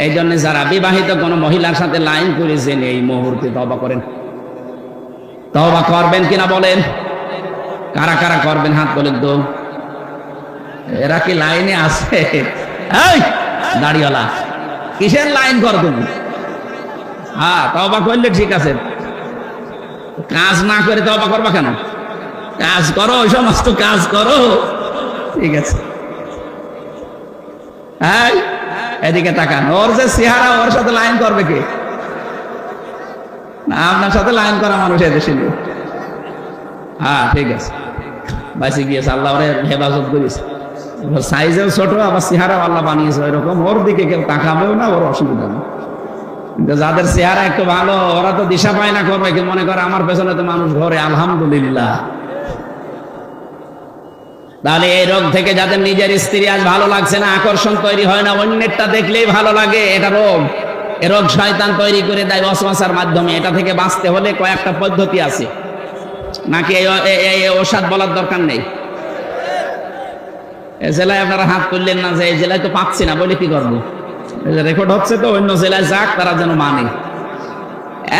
এই জন্য যারা বিবাহিত কোনো মহিলার সাথে লাইন করেছেন, এই মুহূর্তে তওবা করেন। তওবা করবেন কিনা বলেন? কারা কারা করবেন হাত বলেন তো। এরা কি লাইনে আছে? এই দাড়িওয়ালা, কিসের লাইন কর তুমি? হ্যাঁ, তওবা করলে ঠিক আছে, কাজ না করে তওবা করবা কেন? কাজ করো, ওই সমস্ত কাজ করো, ঠিক আছে। হ্যাঁ, এদিকে তাকান, ওর যে চেহারা, ওর সাথে লাইন করবে কে? না, আপনার সাথে লাইন করা মানুষ এদেশে নেই। হ্যাঁ, ঠিক আছে, বাঁচে গিয়েছে, আল্লাহ ওরে হেফাজত করেছে। সাইজেও ছোট, আবার চেহারাও আল্লাহ বানিয়েছে ওইরকম, ওর দিকে কেউ তাকাবেও না, ওর অসুবিধা নেই। কিন্তু যাদের চেহারা একটু ভালো, ওরা তো দিশা পায় না করবে কি, মনে করে আমার পেছনে তো মানুষ ঘরে, আলহামদুলিল্লাহ। তাহলে এই রোগ থেকে যাদের নিজের স্ত্রী আজ ভালো লাগছে না, আকর্ষণ তৈরি হয় না, অন্যেরটা দেখলেই ভালো লাগে, এটা রোগ। এ রোগ শয়তান তৈরি করে দেয় ওয়াসওয়াসার মাধ্যমে। এটা থেকে বাঁচতে হলে কয়েকটা পদ্ধতি আছে, নাকি এই ঔষধ বলার দরকার নেই? এই জেলায় আপনারা হাত তুললেন না যে এই জেলায় তো পাচ্ছি না, বলে কি করবো? রেকর্ড হচ্ছে তো, অন্য জেলায় যাক, তারা যেন মানে।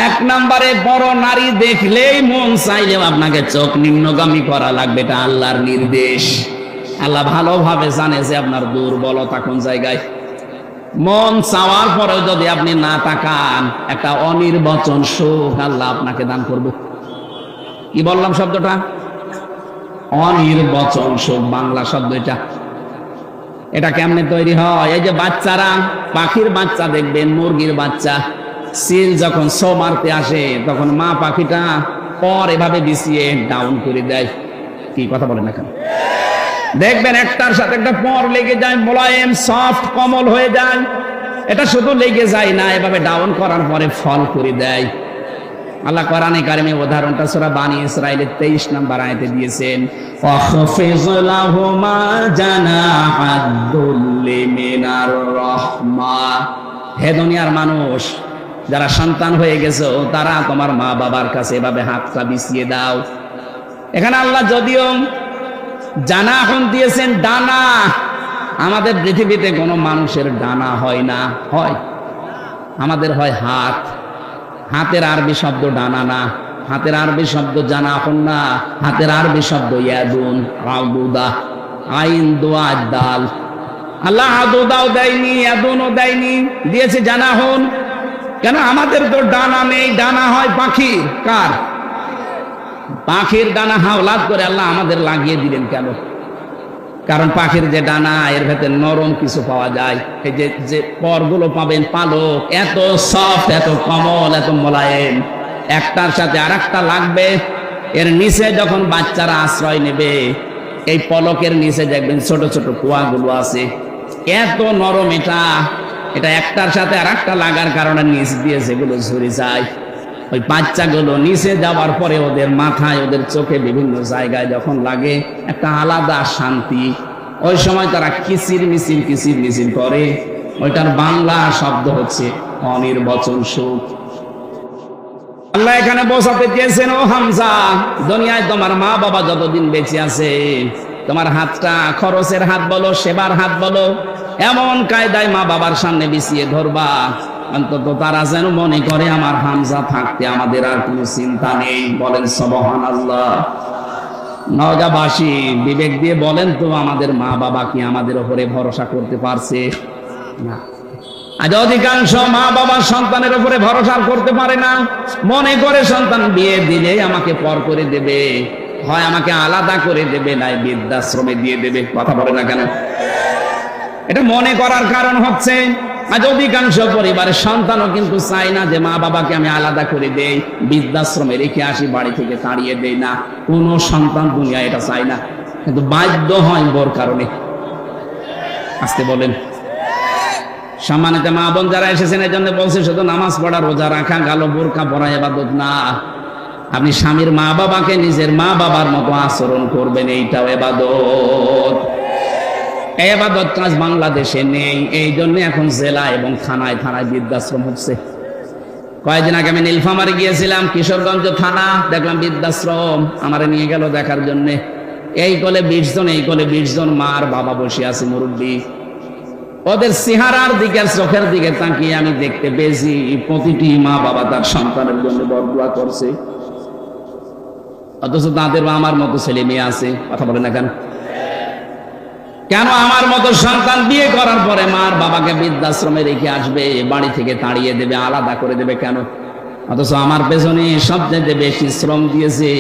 1 নম্বরে, বড় নারী দেখলেই মন চাইলেও আপনাকে চোখ নিম্নগামী করা লাগবে, এটা আল্লাহর নির্দেশ। আল্লাহ ভালোভাবে জানে যে আপনার দুর্বলতা কোন জায়গায়। মন চাওয়ার পরেও যদি আপনি না তাকান, একটা অনির্বচন সুখ আল্লাহ আপনাকে দান করবে। কি বললাম শব্দটা? অনির্বচন সুখ, বাংলা শব্দ এটা। এটা কেমনে তৈরি হয়? এই যে বাচ্চারা, পাখির বাচ্চা দেখবেন, মুরগির বাচ্চা, সিল যখন শো মারতে আসে, তখন মা পাখিটা পর এভাবে বিছিয়ে ডাউন করে দেয়। কি কথা বলেন এখন? দেখবেন একটার সাথে একটা পর লেগে যায়, মোলায়েম সফট কোমল হয়ে যায়। এটা শুধু লেগে যায় না, এভাবে ডাউন করার পরে ফল করে দেয়। আল্লাহ কোরআনে কারিমে উদাহরণটা সূরা বানী ইসরাঈলের 23 নম্বর আয়াতে দিয়েছেন, ওয়াখফিজ লাহুমা জানাহাদ-দুল্লি মিনার রাহমা। হে দুনিয়ার মানুষ, যারা সন্তান হয়ে গেছো তারা তোমার মা বাবার কাছে এভাবে হাতটা বিছিয়ে দাও। এখানে আল্লাহ যদিও জানাহন দিয়েছেন ডানা, আমাদের পৃথিবীতে কোনো মানুষের ডানা হয় না, হয় আমাদের হয় হাত। হাতের আরবি শব্দ ডানা না, হাতের আরবি শব্দ জানাহন না, হাতের আরবি শব্দ ইয়াদুন, আদুদা, আইন দোয়া দাল। আল্লাহ আদুদাও দেয়নি, ইয়াদুনও দেয়নি, দিয়েছে জানাহন। কেন? আমাদের তো ডানা নেই, ডানা হয় পাখির। কার? পাখির ডানা হাওলাত করে আল্লাহ আমাদের লাগিয়ে দিলেন কেন? কারণ পাখির যে ডানা, এর ভেতরে নরম কিছু পাওয়া যায়। এই যে পরগুলো পাবেন, পালক এত সফট, এত কোমল, এত মোলায়েম, একটার সাথে আরেকটা লাগবে। এর নিচে যখন বাচ্চারা আশ্রয় নেবে, এই পলকের নিচে দেখবেন ছোট ছোট কুয়াগুলো আছে, এত নরম এটা একটার সাথে আরেকটা লাগার কারণে নিচ দিয়ে যেগুলো ঝরে যায়, ওই বাচ্চাগুলো নিচে যাওয়ার পরে ওদের মাথায়, ওদের চোখে, বিভিন্ন জায়গায় যখন লাগে একটা আলাদা শান্তি। ওই সময় তারা কিচির মিচির করে। ওইটার বাংলা শব্দ হচ্ছে অনির্বচন সুখ। আল্লাহ এখানে বোঝাতে চেয়েছেন, ও হামজা, দুনিয়ায় তোমার মা বাবা যতদিন বেঁচে আছে, তোমার হাতটা খরচের হাত বলো, সেবার হাত বলো, এমন কায়দায় মা বাবার সামনে বিছিয়ে ধরবা, অন্তত তারা যেন মনে করে আমার হামজা থাকতে আমাদের আর কোনো চিন্তা নেই। বলেন সুবহানাল্লাহ। নওগাঁবাসী বিবেক দিয়ে বলেন তো, আমাদের মা বাবা কি আমাদের উপরে ভরসা করতে পারছে? না। আজ অধিকাংশ মা বাবা সন্তানের উপরে ভরসা করতে পারে না। মনে করে সন্তান বিয়ে দিলে আমাকে পর করে দেবে, হয় আমাকে আলাদা করে দেবে, নাই বৃদ্ধাশ্রমে দিয়ে দেবে। কথা বলে না কেন? এটা মনে করার কারণ হচ্ছে আজ অধিকাংশ পরিবারের সন্তানও কিন্তু চায় না যে মা বাবাকে আমি আলাদা করে দেই, বৃদ্ধাশ্রমে রেখে আসি, বাড়ি থেকে তাড়িয়ে দেই না। কোনো সন্তান দুনিয়া এটা চায় না, কিন্তু বাধ্য হয় বোর কারণে। আসতে বলেন। সম্মানিত মা বোন যারা এসেছেন, এই জন্য বলছে শুধু নামাজ পড়া, রোজা রাখা, গালো বোরকা পরা ইবাদত না। আপনি স্বামীর মা বাবাকে নিজের মা বাবার মতো আচরণ করবেন, এইটাও ইবাদত। এই ইবাদত কাজ বাংলাদেশে নেই, এই জন্য এখন জেলা এবং থানায় বৃদ্ধাশ্রম হচ্ছে। কয়েকদিন আগে আমি নীলফামারী গিয়েছিলাম, কিশোরগঞ্জ থানা, দেখলাম বৃদ্ধাশ্রম। আমারে নিয়ে গেল দেখার জন্য। এই কোলে 20 জন, এই কোলে 20 জন মার বাবা বসে আছে, মুরব্বী। ওদের চেহারার দিকে, চোখের দিকে তাকিয়ে আমি দেখতে পেয়েছি প্রতিটি মা বাবা তার সন্তানের জন্য বরদোয়া করছে, অথচ তাদের আমার মতো ছেলে মেয়ে আছে। কথা বলে না কেন? কেন আমার মতো সন্তান বিয়ে করার পরে মার বাবাকে বৃদ্ধাশ্রমে রেখে আসবে, বাড়ি থেকে তাড়িয়ে দেবে, আলাদা করে দেবে কেন? অথচ আমার পেছনে সবচেয়ে বেশি শ্রম দিয়েছে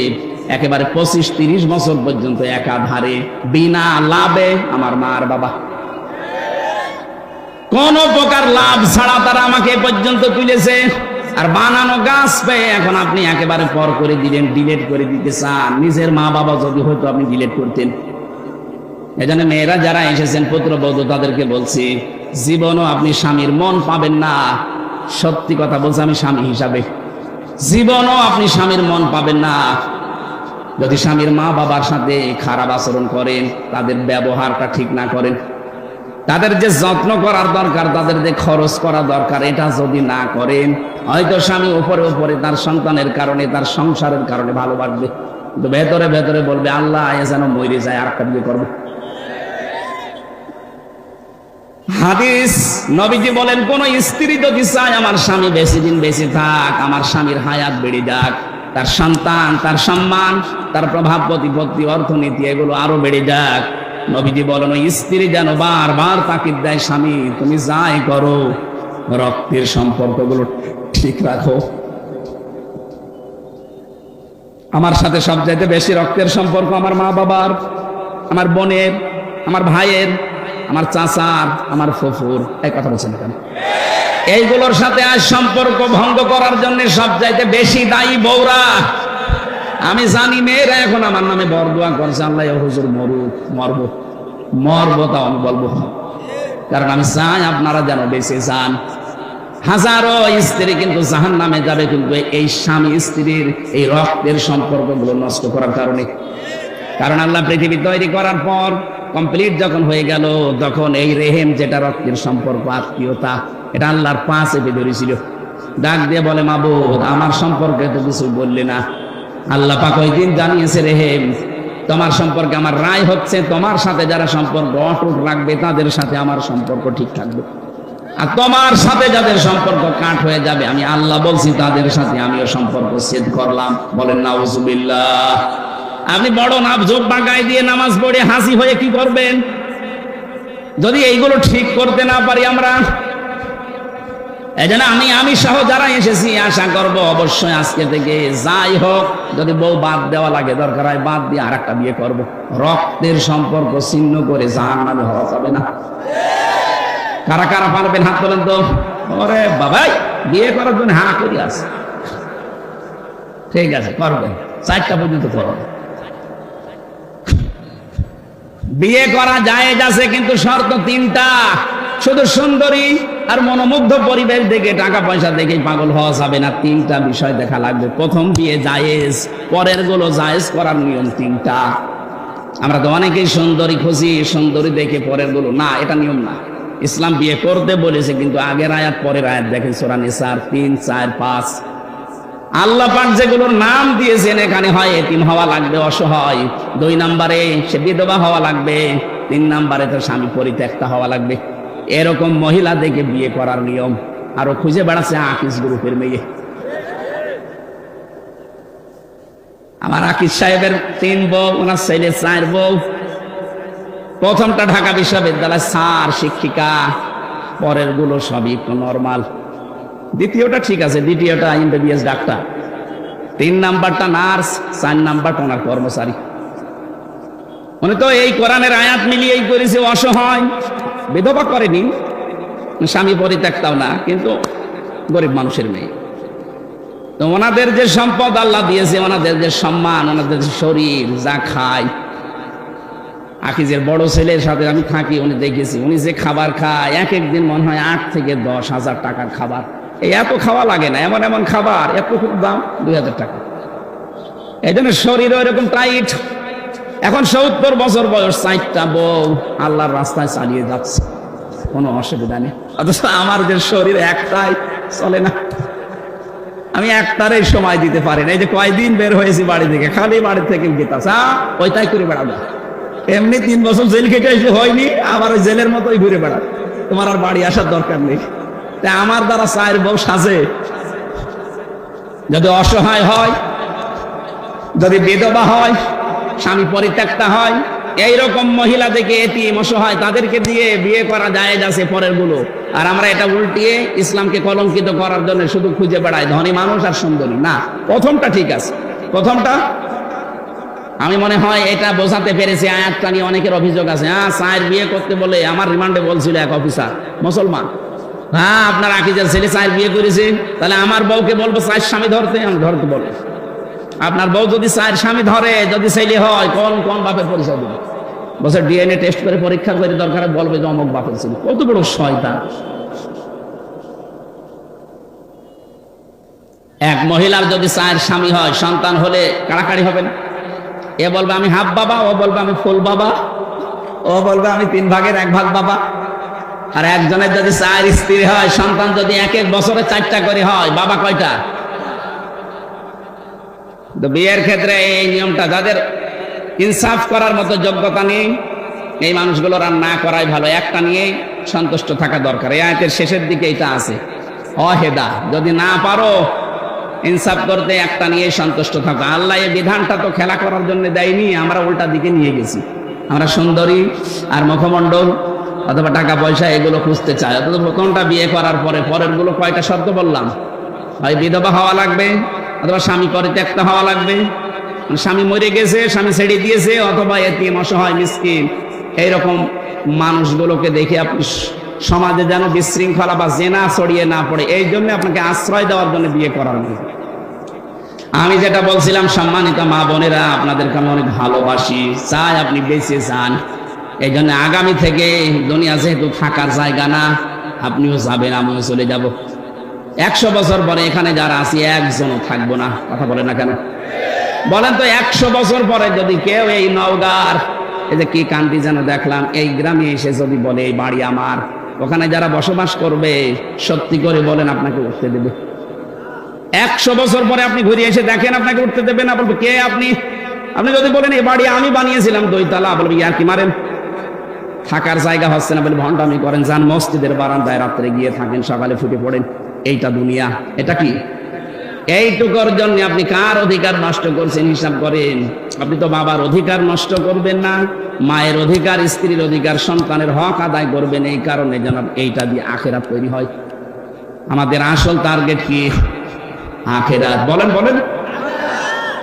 একেবারে 25-30 বছর পর্যন্ত একাধারে বিনা লাভে আমার মার বাবা। কোন প্রকার লাভ ছাড়া তারা আমাকে পর্যন্ত তুলেছে। আর বানানো গাছ পেয়ে এখন আপনি একেবারে পর করে দিলেন, ডিলেট করে দিতে চান। নিজের মা বাবা যদি হয়তো আপনি ডিলেট করতেন। এজন্য মেয়েরা যারা এসেছেন, পুত্রবধূ, তাদেরকে বলছি, জীবনও আপনি স্বামীর মন পাবেন না। সত্যি কথা বলছি আমি স্বামী হিসাবে, জীবনও আপনি স্বামীর মন পাবেন না যদি স্বামীর মা বাবার সাথে খারাপ আচরণ করেন, তাদের ব্যবহারটা ঠিক না করেন, তাদের যে যত্ন করার দরকার, তাদের যে খরচ করা দরকার, এটা যদি না করেন, হয়তো স্বামী উপরে উপরে তার সন্তানের কারণে, তার সংসারের কারণে ভালোবাসবে, কিন্তু ভেতরে ভেতরে বলবে আল্লাহ যেন মরে যায়, আর একটা বিয়ে করবে। হাদিস, নবীজি বলেন, কোন স্ত্রী যদি চায় আমার স্বামী বেশি দিন বেঁচে থাক, আমার স্বামীর হায়াত বেড়ে যাক, তার সন্তান, তার সম্মান, তার প্রভাব প্রতিপত্তি, অর্থনীতি এগুলো আরো বেড়ে যাক, নবীজি বলেন ওই স্ত্রী যেন বারবার তাকিদ দেয়, স্বামী তুমি যাই করো রক্তের সম্পর্কগুলো ঠিক রাখো। আমার সাথে সবচাইতে বেশি রক্তের সম্পর্ক আমার মা বাবার, আমার বোনের, আমার ভাইয়ের, আমার চাচার, আমার ফুফুর। এই কথা বলছেন কেন? এইগুলোর সাথে আজ সম্পর্ক ভঙ্গ করার জন্য সবচাইতে বেশি দায়ী বউরা। আমি জানি মেয়েরা এখন আমার নামে বরদোয়া করছে, আল্লাহ হুজুর মরবো, তাও আমি বলবো, কারণ আমি চাই আপনারা যেন বেঁচে যান। হাজারো স্ত্রী কিন্তু জাহান্নামে যাবে, কিন্তু এই স্বামী স্ত্রীর এই রক্তের সম্পর্কগুলো নষ্ট করার কারণে। কারণ আল্লাহ পৃথিবী তৈরি করার পর কমপ্লিট যখন হয়ে গেল, তখন এই রেহেম যেটা রক্তের সম্পর্ক, আত্মীয়তা, এটা আল্লাহর পা চেপে ধরেছিল। ডাক দিয়ে বলে, মাবুদ আমার সম্পর্কে তো কিছু বললে না। আল্লাহ পাক ওই দিন জানিয়েছে, রেহেম তোমার সম্পর্কে আমার রায় হচ্ছে, তোমার সাথে যারা সম্পর্ক অটুট রাখবে তাদের সাথে আমার সম্পর্ক ঠিক থাকবে, আর তোমার সাথে যাদের সম্পর্ক কাট হয়ে যাবে, আমি আল্লাহ বলছি তাদের সাথে আমিও সম্পর্ক ছেদ করলাম। বলেন নাউজুবিল্লাহ। আপনি বড় নাফজোক বাগায় দিয়ে নামাজ পড়ে হাসি হয়ে কি করবেন যদি এইগুলো ঠিক করতে না পারি আমরা? এই জন্য আমি সহ যারা এসেছি আশা করব অবশ্যই আজকে থেকে যাই হোক, যদি বউ বাদ দেওয়া লাগে দরকার হয় বাদ দিয়ে আর একটা বিয়ে করবো। রক্তের সম্পর্ক ছিন্ন করে জাহান্নামে হওয়া যাবে না। কারা কারা পারবেন হাত তোলেন তো। ওরে বাবাই, বিয়ে করার জন্য হা করি আছে, ঠিক আছে করবেন, 4টা পর্যন্ত করবেন। বিয়ে করা জায়েজ আছে, কিন্তু শর্ত 3টা। শুধু সুন্দরী আর মনোমুগ্ধ পরিবেশ দেখে, টাকা পয়সা দেখে পাগল হওয়া যাবে না। 3টা বিষয় দেখা লাগবে। প্রথম, বিয়ে জায়েজ, পরের গুলো জায়েজ করার নিয়ম 3টা। আমরা তো অনেকেই সুন্দরী খুঁজি, সুন্দরী দেখে পরের গুলো না, এটা নিয়ম না। ইসলাম বিয়ে করতে বলেছে, কিন্তু আগের আয়াত পরের আয়াত দেখেন, সূরা নিসার 3, 4, 5। আল্লাহ পাক যেগুলোর নাম দিয়েছেন, এখানে হয় এতিম হওয়া লাগবে, অসহায়। 2 নম্বরে সে বিধবা হওয়া লাগবে। 3 নম্বরে তো স্বামী পরিত্যক্তা হওয়া লাগবে। এরকম মহিলা দেখে বিয়ে করার নিয়ম। আরো খুঁজে বেড়াচ্ছে আকিস গ্রুপের মেয়ে। আমার আকিস সাহেবের 3 বউ, ওনার ছেলে 4 বউ। প্রথমটা ঢাকা বিশ্ববিদ্যালয় স্যার, শিক্ষিকা। পরের গুলো সবই একটু নর্মাল। দ্বিতীয়টা ঠিক আছে, দ্বিতীয়টা এমবিবিএস ডাক্তার। 3 নাম্বারটা নার্স, 4 নাম্বারটা ওনার কর্মচারী। উনি তো এই কোরআনের আয়াত মিলিয়েই করেছে, অসহায়, বিধবা করেনি, স্বামী পরিত্যক্তাও না, কিন্তু গরিব মানুষের মেয়ে। তো ওনাদের যে সম্পদ আল্লাহ দিয়েছে, ওনাদের যে সম্মান, ওনাদের যে শরীর, যা খায়। আকিজের বড় ছেলের সাথে আমি থাকি, উনি দেখেছি উনি যে খাবার খায়, এক একদিন মনে হয় 8 থেকে 10,000 টাকার খাবার। এই এত খাওয়া লাগে না, এমন এমন খাবার, এত খুব দাম 2000 টাকা। এই জন্য শরীর ওইরকম টাইট। এখন 70 বছর বয়স, 4টা বউ, আল্লাহর রাস্তায় চালিয়ে যাচ্ছে, কোনো অসুবিধা নেই। অথচ আমার যে শরীর একটাই চলে না, আমি একটারই সময় দিতে পারি না। এই যে কয়দিন বের হয়েছি বাড়ি থেকে, খালি বাড়ি থেকে গেতাছে, ওইটাই করে বেড়াবে। এমনি 3 বছর জেল খেটে এসে হয়নি, আবার ওই জেলের মতোই ঘুরে বেড়া। তোমার আর বাড়ি আসার দরকার নেই। তা আমার দ্বারা 4 বউ সাজে? যদি অসহায় হয়, যদি বিধবা হয়, স্বামী পরিত্যক্তা হয়, এইরকম মহিলা দেখে এতিম, অসহায়, তাদেরকে দিয়ে বিয়ে করা জায়েজ আছে পরের গুলো। আর আমরা এটা উল্টিয়ে ইসলামকে কলঙ্কিত করার জন্য শুধু খুঁজে বেড়াই ধনী মানুষ আর সুন্দরী। না, প্রথমটা ঠিক আছে। প্রথমটা আমি মনে হয় এটা বোঝাতে পেরেছি। আয়াতটা নিয়ে অনেকের অভিযোগ আছে, 4 বিয়ে করতে বলে আমার রিমান্ডে বলছিল এক অফিসার, মুসলমান, আপনার আকিজের ছেলে 4 বিয়ে করেছে, তাহলে আমার বউকে বলবো 4 স্বামী ধরতে? আমি ধরতে বলবো। আপনার বউ যদি 4 স্বামী ধরে, যদি ছেলে হয়, কোন কোন বাপের পরিচয় দেবে? বছর ডিএনএ টেস্ট করে পরীক্ষা করে দরকার বলবে যে অমুক বাপের ছিল। কত বড় শয়তান! এক মহিলার যদি 4 স্বামী হয়, সন্তান হলে কাড়াকাড়ি হবে না? এ বলবে আমি হাফ বাবা, ও বলবে আমি ফুল বাবা, ও বলবে আমি 3 ভাগের 1 ভাগ বাবা। আর একজনের যদি 4 স্ত্রী হয়, সন্তান যদি এক এক বছরে 4টা করে হয়, বাবা কয়টা? তো বিয়ের ক্ষেত্রে এই নিয়মটা, যাদের ইনসাফ করার মতো যোগ্যতা নেই, এই মানুষগুলোর আর না করাই ভালো। একটা নিয়ে সন্তুষ্ট থাকা দরকার। এই আয়াতের শেষের দিকে এটা আছে, অহেদা, যদি না পারো ইনসাফ করতে, একটা নিয়ে সন্তুষ্ট থাকো। আল্লাহ এই বিধানটা তো খেলা করার জন্য দেয়নি, আমরা উল্টা দিকে নিয়ে গেছি। আমরা সুন্দরী আর মুখমণ্ডল অথবা টাকা পয়সা এগুলো খুঁজতে চাই। অথচ প্রথমটা বিয়ে করার পরে পরের গুলো কয়টা শর্ত বললাম? হয় বিধবা হওয়া লাগবে, অথবা স্বামী পরিত্যক্ত হওয়া লাগবে, স্বামী মরে গেছে, স্বামী ছেড়ে দিয়েছে, অথবা এতিম, অসহায়, মিসকিন। এইরকম মানুষগুলোকে দেখে আপনি সমাজে যেন বিশৃঙ্খলা বা জেনা ছড়িয়ে না পড়ে, এই জন্য আপনাকে আশ্রয় দেওয়ার জন্য বিয়ে করার নেই। আমি যেটা বলছিলাম, সম্মানিত মা বোনেরা, আপনাদেরকে আমি অনেক ভালোবাসি, চাই আপনি বেঁচে যান। এই জন্য আগামী থেকে দুনিয়া যেহেতু থাকার জায়গা না, আপনিও যাবেন, আমিও চলে যাব। 100 বছর পরে এখানে যারা আছি একজনও থাকবো না। কথা বলে না কেন? বলেন তো 100 বছর পরে যদি কেউ এই নওগাঁর এই যে কি কান্তি যেন দেখলাম, এই গ্রামে এসে যদি বলে এই বাড়ি আমার, ওখানে যারা বসবাস করবে সত্যি করে বলেন আপনাকে উঠতে দেবে? 100 বছর পরে আপনি ঘুরে এসে দেখেন আপনাকে উঠতে দেবে না? বলবে কে আপনি? আপনি যদি বলেন এই বাড়ি আমি বানিয়েছিলাম 2 তলা, বলবে ইয়ার কি মারেন, থাকার জায়গা হচ্ছে না বলে ভণ্ডামি করেন, যান মসজিদের বারান্দায় রাত্রে গিয়ে থাকেন, সকালে ফুটে পড়েন। এইটা দুনিয়া? এটা কি? এইটুকুর জন্য আপনি কার অধিকার নষ্ট করছেন হিসাব করেন। আপনি তো বাবার অধিকার নষ্ট করবেন না, মায়ের অধিকার, স্ত্রীর অধিকার, সন্তানের হক আদায় করবেন। এই কারণে যেন এইটা দিয়ে আখেরাত তৈরি হয়। আমাদের আসল টার্গেট কি? আখেরাত। বলেন বলেন।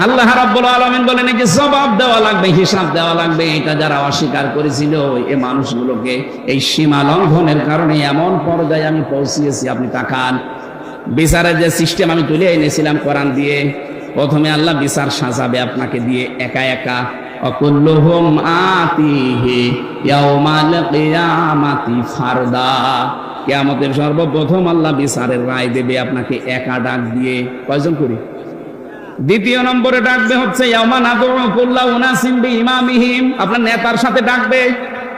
আল্লাহ রাব্বুল আলামিন বলেন এই যে জবাব দেওয়া লাগবে, হিসাব দেওয়া লাগবে, এটা যারা অস্বীকার করেছিল এই মানুষগুলোকে এই সীমা লঙ্ঘনের কারণে এমন পর্যায়ে আমি পৌঁছিয়েছি। আপনি তাকান, বিচারের যে সিস্টেম আমি তুলে এনেছিলাম কোরআন দিয়ে, প্রথমে আল্লাহ বিচার সাজাবে আপনাকে দিয়ে একা একা। অকুল্লুহুম আতিহি ইয়াউমাল কিয়ামাতি ফারদা। কিয়ামতের সর্বপ্রথম আল্লাহ বিচারের রায় দেবে আপনাকে একা ডাক দিয়ে। কয়জন করি? দ্বিতীয় নম্বরে ডাকবে হচ্ছে ইয়াউমা নাদউ কুল্লা উনাসিম বিইমামিহিম, আপনার নেতার সাথে ডাকবে।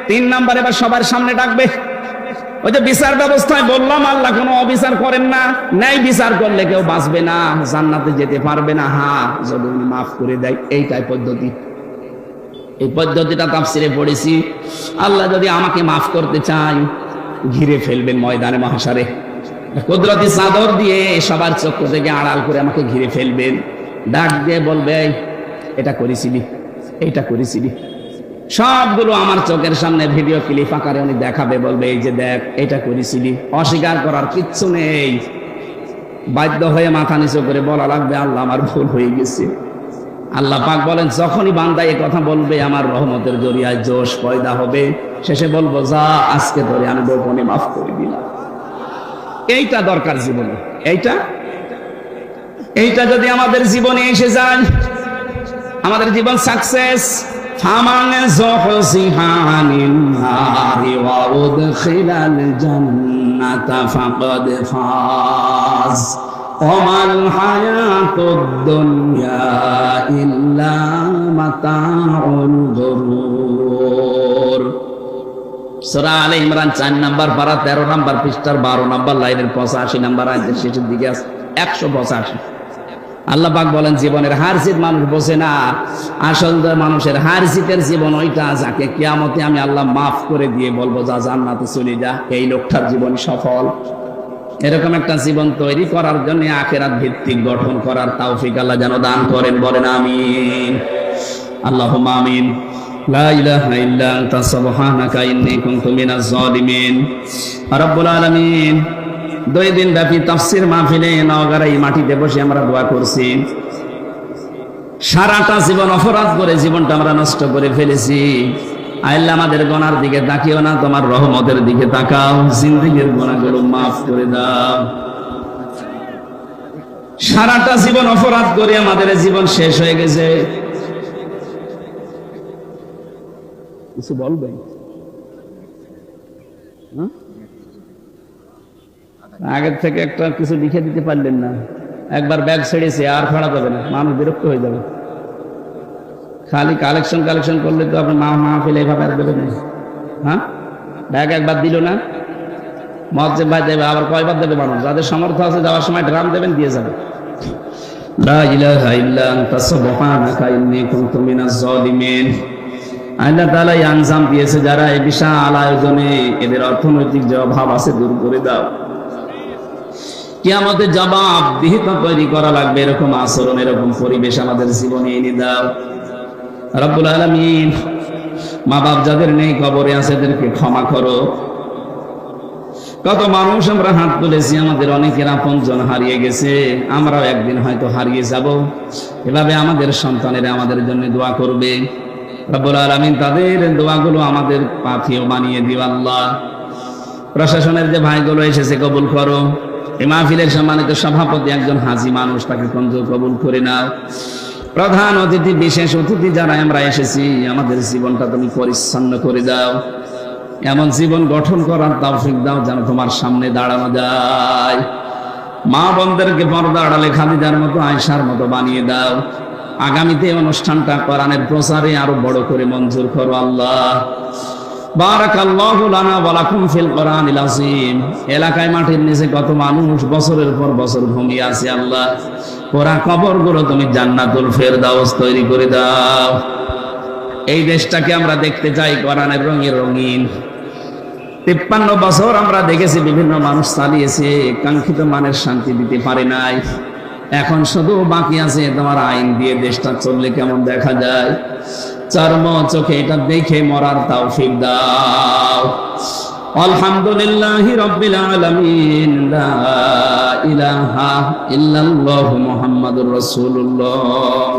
3 নম্বরে এবার সবার সামনে ডাকবে। ওই যে বিচার ব্যবস্থায় বললাম আল্লাহ কোনো অবিচার করেন না, ন্যায় বিচার করলে কেউ বাঁচবে না, জান্নাতে যেতে পারবে না। হ্যাঁ, যদি উনি মাফ করে দেয়, এইটাই পদ্ধতি। এই পদ্ধতিটা তাফসিরে পড়েছি। আল্লাহ যদি আমাকে মাফ করতে চায়, ঘিরে ফেলবেন ময়দানে মহাশারে, কুদরতি চাদর দিয়ে সবার চক্ষু থেকে আড়াল করে আমাকে ঘিরে ফেলবেন। ডাক দিয়ে বলবে এটা করেছিলি, এইটা করেছিলি, সবগুলো আমার চোখের সামনে ভিডিও ক্লিপ আকারে উনি দেখাবে, বলবে এই যে দেখ এটা করেছিলি। অস্বীকার করার কিচ্ছু নেই, বাধ্য হয়ে মাথা নিচু করে বলা লাগবে আল্লাহ আমার ভুল হয়ে গেছে। আল্লাহ পাক বলেন যখনই বান্দা এই কথা বলবে আমার রহমতের জরিয়ায় জোশ পয়দা হবে, শেষে বলবো যা আজকে ধরে আমি গোপনে মাফ করে দিলাম। এইটা দরকার জীবনে। এইটা যদি আমাদের জীবনে এসে যায়, আমাদের জীবন সাকসেস। ফামান যুহজিহা আনিন নারি ওয়া উদখিলাল জান্নাতা ফাকাদ ফাজ ওয়া মাল হায়াতুদ দুনিয়া ইল্লা মাতাউল গুরুর। সূরা আলে ইমরান 4 নম্বর পারা 13 নম্বর পৃষ্ঠার 12 নম্বর লাইনের 85 নম্বর আয়াতের শেষের দিকে আছে 185। আল্লাহ পাক বলেন জীবনের হার জিত মানুষ বোঝে না, আসল মানুষের হার জিতের জীবন ওইটা যাকে কিয়ামতে আমি আল্লাহ মাফ করে দিয়ে বলবো যা জান্নাতে চলে যা, এই লোকটার জীবন সফল। এরকম একটা জীবন তৈরি করার জন্য আখিরাত ভিত্তিক গঠন করার তৌফিক আল্লাহ যেন দান করেন। বলেন আমিন। আল্লাহুম্মা আমিন। লা ইলাহা ইল্লা আনতা সুবহানাকা ইন্নী কুনতু মিনাজ জালিমিন। রব্বুল আলামিন, 2 দিন ব্যাপী তাফসীর মাহফিলে নওগাঁর এই মাটিতে বসে আমরা দোয়া করছি। সারাটা জীবন অপরাধ করে জীবনটা আমরা নষ্ট করে ফেলেছি। আল্লাহ আমাদের গুনার দিকে তাকিও না, তোমার রহমতের দিকে তাকাও, জিন্দেগীর গুনাহগুলো মাফ করে দাও। সারাটা জীবন অপরাধ করে আমাদের জীবন শেষ হয়ে গেছে। কিছু বলবেন? আগের থেকে একটা কিছু লিখে দিতে পারলেন না, একবার ব্যাগ ছেড়েছে আর ফাড়া যাবে না, মানুষ বিরক্ত হয়ে যাবে। খালি কালেকশন করলে তো আপনার মাহফিল এইভাবে আর দেবেন না। হ্যাঁ, ব্যাগ একবার দিল না, মসজিদ ভাই দেবে, আবার কয়বার দেবে মানুষ? যাদের সামর্থ্য আছে যাওয়ার সময় ড্রাম দেবেন, দিয়ে যাবে। লা ইলাহা ইল্লা আনতা সুবহানাকা ইন্নী কুনতু মিনাজ জালিমিন। আল্লাহ তাআলা আঞ্জাম দিয়েছে যারা এই বিশাল আয়োজনে, এদের অর্থনৈতিক যে অভাব আছে দূর করে দাও। কিয়ামতের জবাবদিহিতা তৈরি করা লাগবে এরকম আচরণ, এরকম পরিবেশ আমাদের জীবনে এনে দাও রব্বুল আলামিন। মা বাপ যাদের নেই কবরে আছে এদেরকে ক্ষমা করো। কত মানুষ আমরা হাত তুলেছি, আমাদের অনেকের আপনজন হারিয়ে গেছে, আমরাও একদিন হয়তো হারিয়ে যাব। এভাবে আমাদের সন্তানেরা আমাদের জন্য দোয়া করবে রব্বুল আলামিন, তাদের দোয়াগুলো আমাদের পাথেয় বানিয়ে দিও আল্লাহ। প্রশাসনের যে ভাইগুলো এসেছে কবুল করো। এই মাহফিলের সম্মানিত সভাপতি একজন হাজী মানুষ, তাকে কবুল করে নাও। প্রধান অতিথি, বিশেষ অতিথি যারা আমরা এসেছি, আমাদের জীবনটা তুমি পরিচ্ছন্ন করে দাও। এমন জীবন গঠন করার তৌফিক দাও যেন তোমার সামনে দাঁড়ানো যায়। মা বোনদেরকে পর্দা আড়ালে খাদিজার মতো, আয়েশার মতো বানিয়ে দাও। আগামীতে অনুষ্ঠানটা কোরআনের প্রচারে আরো বড় করে মঞ্জুর করো আল্লাহ। বারাকাল্লাহু লানা ওয়া লাকুম ফিল কোরআনিল আযীম। এলাকায় মাটির নিচে কত মানুষ বছরের পর বছর ঘুমিয়ে আছে আল্লাহ, ওরা কবরগুলো তুমি জান্নাতুল ফেরদাউস তৈরি করে দাও। এই দেশটাকে আমরা দেখতে চাই কোরআনের রঙে রঙিন। 53 বছর আমরা দেখেছি বিভিন্ন মানুষ চালিয়েছে, কাঙ্ক্ষিত মানের শান্তি দিতে পারে নাই। এখন শুধু বাকি আছে তোমার আইন দিয়ে দেশটা চললে কেমন দেখা যায়। চর্ম চোখে এটা দেখে মরার তৌফিক দাও। আলহামদুলিল্লাহি রাব্বিল আলামিন। লা ইলাহা ইল্লাল্লাহু মুহাম্মাদুর রাসূলুল্লাহ।